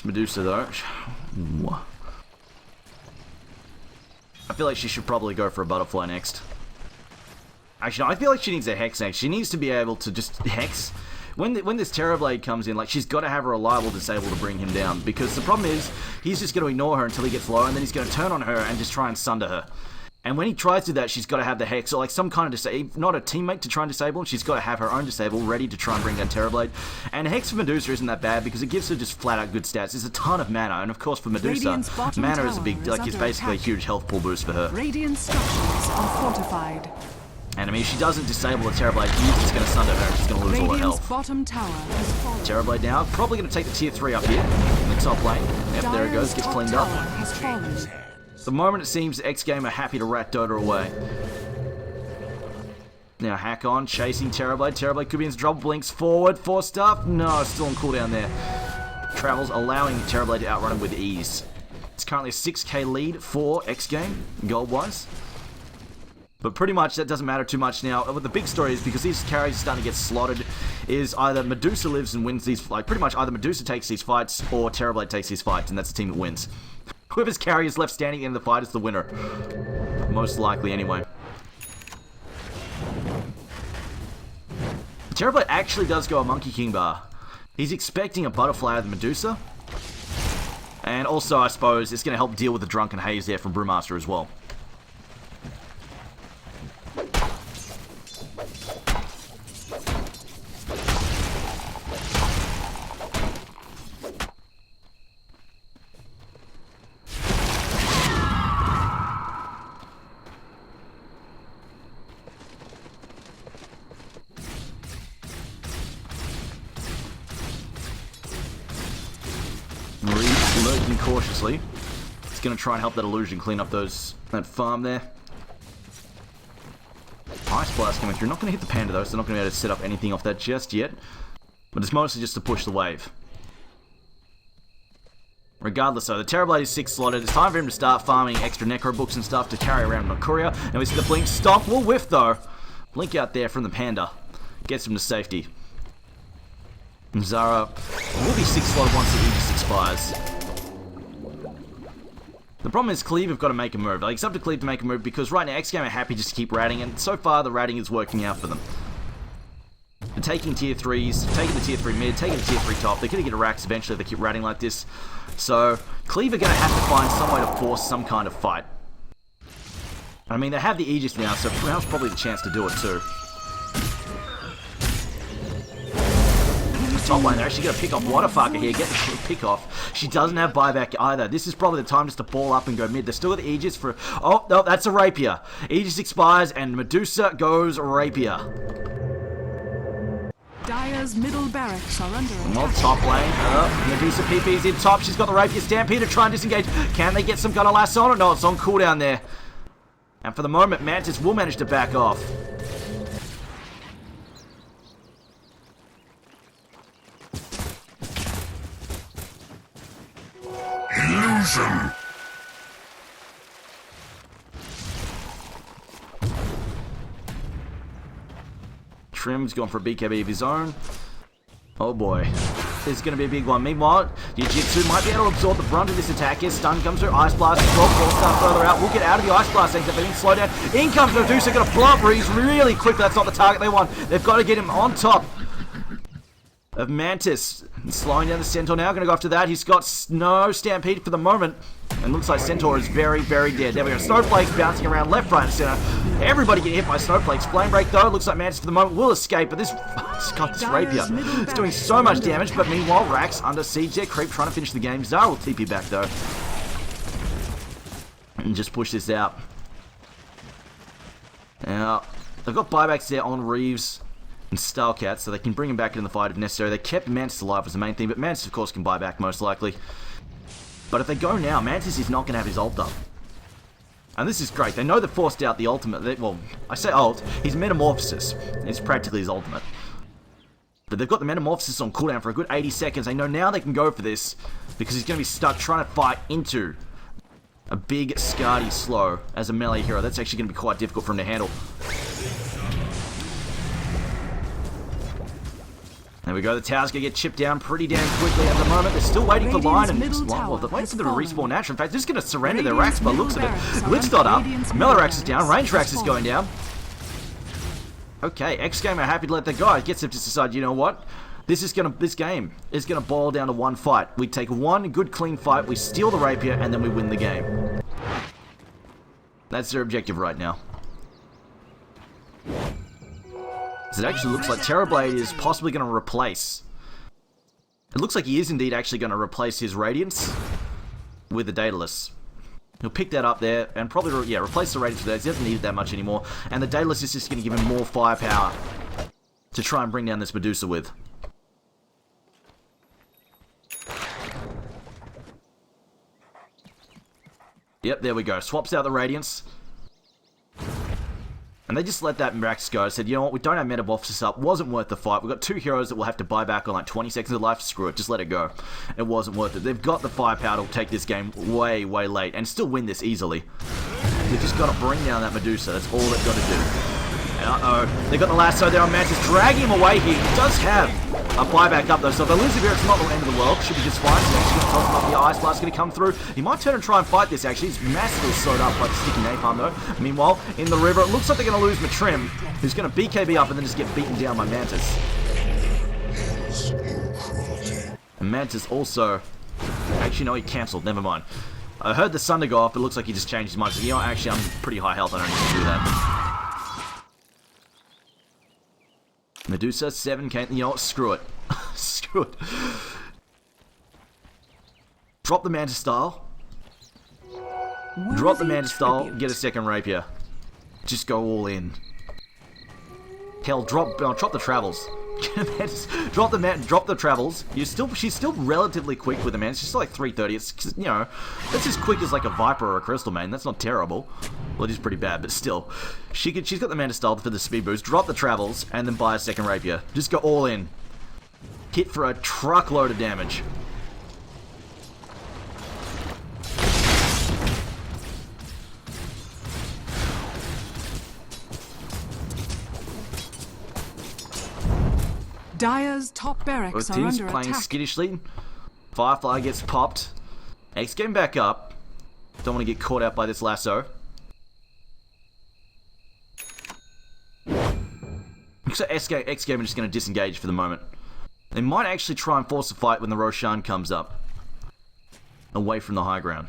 Medusa though. I feel like she should probably go for a butterfly next. Actually, no, I feel like she needs a hex next. She needs to be able to just hex. When this Terrorblade comes in, like, she's got to have a reliable disable to bring him down. Because the problem is, he's just going to ignore her until he gets low, and then he's going to turn on her and just try and sunder her. And when he tries to do that, she's got to have the hex, or like some kind of not a teammate to try and disable, she's got to have her own disable ready to try and bring down Terrorblade. And hex for Medusa isn't that bad because it gives her just flat out good stats. There's a ton of mana, and of course for Medusa, mana is a big, like, it's basically a huge health pool boost for her. Radiant structures are fortified. And I mean, if she doesn't disable the Terrorblade, she's just going to sunder her and she's going to lose all her health. Bottom tower has fallen. Terrorblade now, probably going to take the tier 3 up here in the top lane. Yep, there it goes, gets cleaned up. The moment it seems xGame are happy to rat Dota away. Now hack on, chasing Terrorblade. Terrorblade could be in trouble, blinks forward, 4-star. No, still on cooldown there. Travels, allowing Terrorblade to outrun him with ease. It's currently a 6k lead for xGame, gold-wise. But pretty much that doesn't matter too much now. What the big story is, because these carries are starting to get slotted, is either Medusa lives and wins these, like pretty much either Medusa takes these fights or Terrorblade takes these fights, and that's the team that wins. Whoever's carry is left standing in the fight is the winner. Most likely, anyway. Terrorblade actually does go a Monkey King bar. He's expecting a butterfly out of the Medusa. And also, I suppose, it's going to help deal with the Drunken Haze there from Brewmaster as well. Lurking cautiously. It's going to try and help that illusion clean up that farm there. Ice Blast coming through. Not going to hit the Panda though, so they're not going to be able to set up anything off that just yet. But it's mostly just to push the wave. Regardless though, the Terrorblade is 6 slotted. It's time for him to start farming extra Necro books and stuff to carry around on Courier. And we see the Blink stop. Will whiff though. Blink out there from the Panda. Gets him to safety. And Zara will be 6 slotted once the Aegis expires. The problem is Cleave have got to make a move. Like, it's up to Cleave to make a move because right now xGame are happy just to keep ratting, and so far the ratting is working out for them. They're taking tier 3s, taking the tier 3 mid, taking the tier 3 top. They're going to get a Rax eventually if they keep ratting like this. So, Cleave are going to have to find some way to force some kind of fight. I mean, they have the Aegis now, so now's probably the chance to do it too. Top lane, they're actually going to pick off Waterfucker here, get the pick off. She doesn't have buyback either. This is probably the time just to ball up and go mid. They're still got the Aegis for... Oh, no, that's a Rapier. Aegis expires and Medusa goes Rapier. Dire's middle barracks are under attack. Well, top lane. Medusa PP's in top. She's got the Rapier Stampede to try and disengage. Can they get some kind of lasso on it? No, it's on cooldown there. And for the moment, Mantis will manage to back off. Illusion! Trim's gone for a BKB of his own. Oh boy. This is going to be a big one. Meanwhile, Jiu-Jitsu might be able to absorb the brunt of this attack here. Stun comes through. Ice Blast as well. 4-star further out. We'll get out of the Ice Blast exit, but in slow down. In comes Medusa. Going to blow up Reeves really quickly. That's not the target they want. They've got to get him on top of Mantis. Slowing down the Centaur now. Going to go after that. He's got no Stampede for the moment. And looks like Centaur is very, very dead. There we go. Snowflakes bouncing around left, right, and center. Everybody getting hit by Snowflakes. Flame Break, though. Looks like Mantis for the moment will escape. But this... He's got this Rapier. It's doing so much damage. But meanwhile, Rax under siege there. Creep trying to finish the game. Zara will TP back, though. And just push this out. Now, they've got buybacks there on Reeves and Starcat, so they can bring him back in the fight if necessary. They kept Mantis alive was the main thing, but Mantis, of course, can buy back most likely. But if they go now, Mantis is not going to have his ult up. And this is great. They know they've forced out the ultimate. Well, I say ult. His Metamorphosis is practically his ultimate. But they've got the Metamorphosis on cooldown for a good 80 seconds. They know now they can go for this because he's going to be stuck trying to fight into a big Skadi slow as a melee hero. That's actually going to be quite difficult for him to handle. There we go, the tower's going to get chipped down pretty damn quickly at the moment. They're still waiting for Lion and they're waiting for them to respawn naturally. In fact, they're just going to surrender their racks by looks of it. Glitch dot up, Melarax is down, Range Rax is going down. Okay, xGame are happy to let that go. I guess they've just decided, you know what? This game is going to boil down to one fight. We take one good clean fight, we steal the Rapier, and then we win the game. That's their objective right now. It actually looks like Terrorblade is possibly going to replace... It looks like he is indeed actually going to replace his Radiance with the Daedalus. He'll pick that up there and probably, yeah, replace the Radiance with that. He doesn't need it that much anymore. And the Daedalus is just going to give him more firepower to try and bring down this Medusa with. Yep, there we go. Swaps out the Radiance. And they just let that Rax go. Said, you know what, we don't have Metamorphosis up. Wasn't worth the fight. We've got two heroes that we'll have to buy back on like 20 seconds of life. Screw it, just let it go. It wasn't worth it. They've got the firepower to take this game way, way late and still win this easily. They've just got to bring down that Medusa. That's all they've got to do. Uh-oh. They've got the lasso there on Mantis, dragging him away here. He does have a buyback up though, so if they lose the beer, it's not the end of the world. Should be just fine. So actually going to top him up. The Ice Blast going to come through. He might turn and try and fight this actually. He's massively slowed up by the sticky napalm though. Meanwhile, in the river, it looks like they're going to lose Matrim, who's going to BKB up and then just get beaten down by Mantis. And Mantis also Actually, no, he cancelled. Never mind. I heard the Sunder go off, but it looks like he just changed his mind. So, you know, actually, I'm pretty high health. I don't need to do that. Medusa, 7k. You know what? Screw it. Screw it. Drop the Manta Style. Drop the Manta Style. Get a second Rapier. Just go all in. Hell, drop the Travels. drop the Travels. She's still relatively quick with the man. She's still like 330. It's, you know, that's as quick as like a Viper or a Crystal Maiden. That's not terrible. Well, it is pretty bad, but still. She's got the Manta Style for the speed boost. Drop the Travels and then buy a second Rapier. Just go all in. Hit for a truckload of damage. Dire's top barracks Both are teams under playing attack. skittishly. Firefly gets popped. xGame back up. Don't want to get caught out by this lasso. So xGame are just going to disengage for the moment. They might actually try and force a fight when the Roshan comes up. Away from the high ground.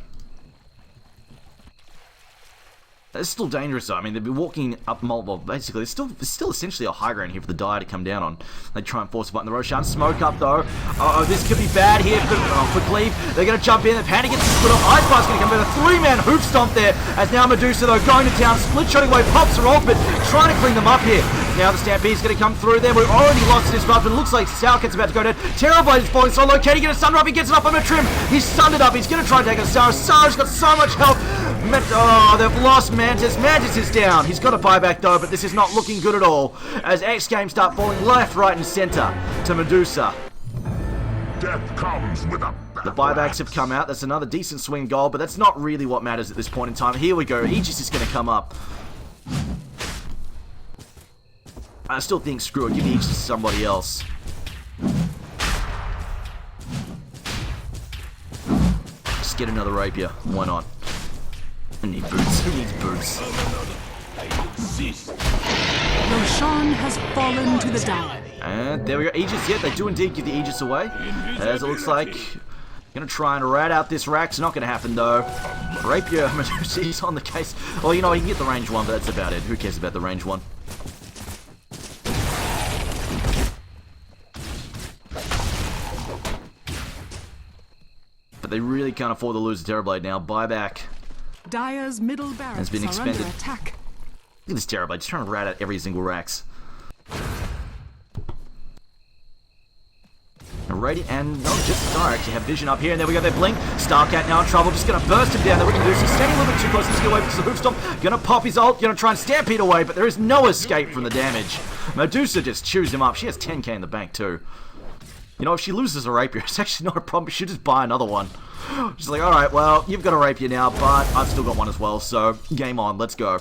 It's still dangerous though. I mean, they've been walking up multiple. Basically, it's still essentially a high ground here for the Dire to come down on. They try and force a fight in the Roshan. Smoke up though. Uh oh, this could be bad here for Cleave. They're going to jump in. The Panic gets split off. Ice Bar's going to come in. A 3-man hoop stomp there. As now Medusa though going to town. Split shotting away. Pops are off, but trying to clean them up here. Now the Stampede's going to come through there. We've already lost this buff. It looks like Salkit's about to go down. Terrorblade is falling so low. Can he get a Sunder up? He gets it up on a trim. He's stunned it up. He's going to try and take it. Sarah's got so much health. Oh, they've lost Mantis. Mantis is down. He's got a buyback though, but this is not looking good at all. As xGame start falling left, right, and center to Medusa. Death comes with a The buybacks have come out. That's another decent swing goal, but that's not really what matters at this point in time. Here we go. Aegis is going to come up. I still think, screw it, give Aegis to somebody else. Just get another Rapier. Why not? I need boots. Who needs boots? Roshan has fallen to the Dire. And there we go. Aegis, yeah, they do indeed give the Aegis away. As it looks like. Gonna try and rat out this Rax. Not gonna happen though. Rapier, Medusa on the case. Well, you know, he can get the range one, but that's about it. Who cares about the range one? But they really can't afford to lose the Terrorblade now. Buyback Dire's middle barracks has been are expended. under attack. Look at this Terrorblade, just trying to rat out every single Rax. Radiant and no, just Star actually have vision up here, and there we go. They blink. Starcat now in trouble, just gonna burst him down. There we can do. He's standing a little bit too close. Let's get away from the hoof stomp. Gonna pop his ult. Gonna try and stampede away, but there is no escape from the damage. Medusa just chews him up. She has 10k in the bank too. You know, if she loses a Rapier, it's actually not a problem. She'll just buy another one. She's like, alright, well, you've got a Rapier now, but I've still got one as well, so game on, let's go.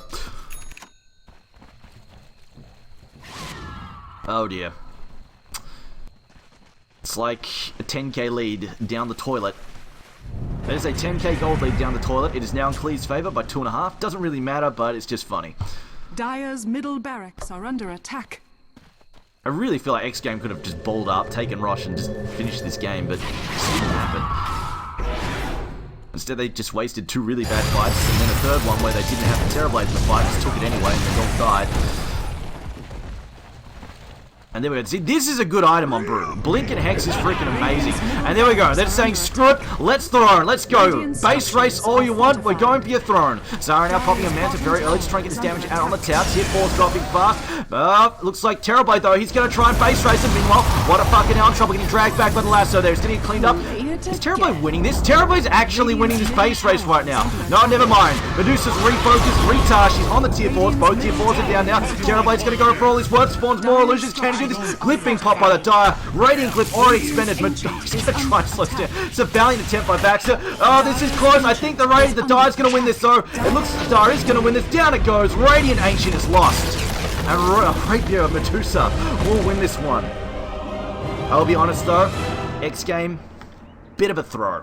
Oh dear. It's like a 10k lead down the toilet. That is a 10k gold lead down the toilet. It is now in Cleave's favour by 2.5. Doesn't really matter, but it's just funny. Dire's middle barracks are under attack. I really feel like xGame could have just balled up, taken Rosh, and just finished this game, but it just didn't happen. Instead, they just wasted 2 really bad fights, and then a third one where they didn't have the Terrorblades in the fight, just took it anyway, and they all died. And there we go. See, this is a good item on Brew. Blink and Hex is freaking amazing. And there we go. They're saying, screw it, let's throne. Let's go. Base race all you want. We're going for your throne. Zara now popping a Manta very early to try and get this damage out on the tower. Tier 4's dropping fast. Looks like Terrorblade, though. He's going to try and base race him. Meanwhile, what a fucking hell. Trouble getting dragged back by the lasso there. He's getting cleaned up. Is Terrorblade winning this? Terrorblade's actually winning this base race right now. No, never mind. Medusa's refocused. Retard. She's on the tier 4s. Both tier 4s are down now. Terrorblade's going to go for all his work. Spawns more illusions. Can he do this? Clip being popped by the Dire. Radiant Clip already expended. He's going to try and slow us down. It's a valiant attempt by Baxter. Oh, this is close. I think the Dire's going to win this, though. It looks like the Dire is going to win this. Down it goes. Radiant Ancient is lost. And Rapier of Medusa will win this one. I'll be honest, though. xGame, bit of a throw.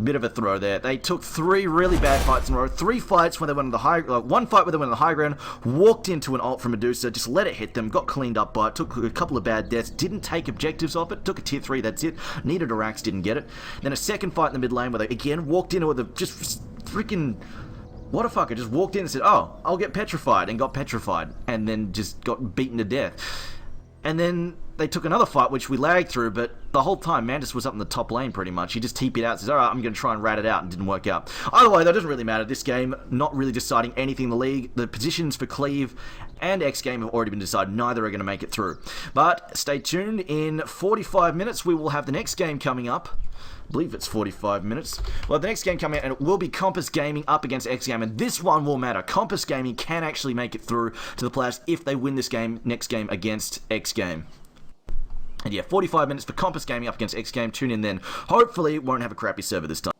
Bit of a throw there. They took 3 really bad fights in a row. 3 fights where they went on the high, one fight where they went on the high ground, walked into an ult from Medusa, just let it hit them, got cleaned up by it, took a couple of bad deaths, didn't take objectives off it, took a tier 3, that's it. Needed a Rax, didn't get it. Then a second fight in the mid lane where they again walked into with a just freaking what a fucker, just walked in and said, oh, I'll get petrified, and got petrified, and then just got beaten to death. And then they took another fight, which we lagged through, but the whole time Mantis was up in the top lane pretty much. He just TP'd out and says, alright, I'm going to try and rat it out, and didn't work out. Either way, that doesn't really matter. This game, not really deciding anything in the league. The positions for Cleave and xGame have already been decided. Neither are going to make it through. But stay tuned. In 45 minutes, we will have the next game coming up. I believe it's 45 minutes. Well, the next game coming out, and it will be Compass Gaming up against xGame, and this one will matter. Compass Gaming can actually make it through to the playoffs if they win this game, next game against xGame. And yeah, 45 minutes for Compass Gaming up against xGame. Tune in then. Hopefully, won't have a crappy server this time.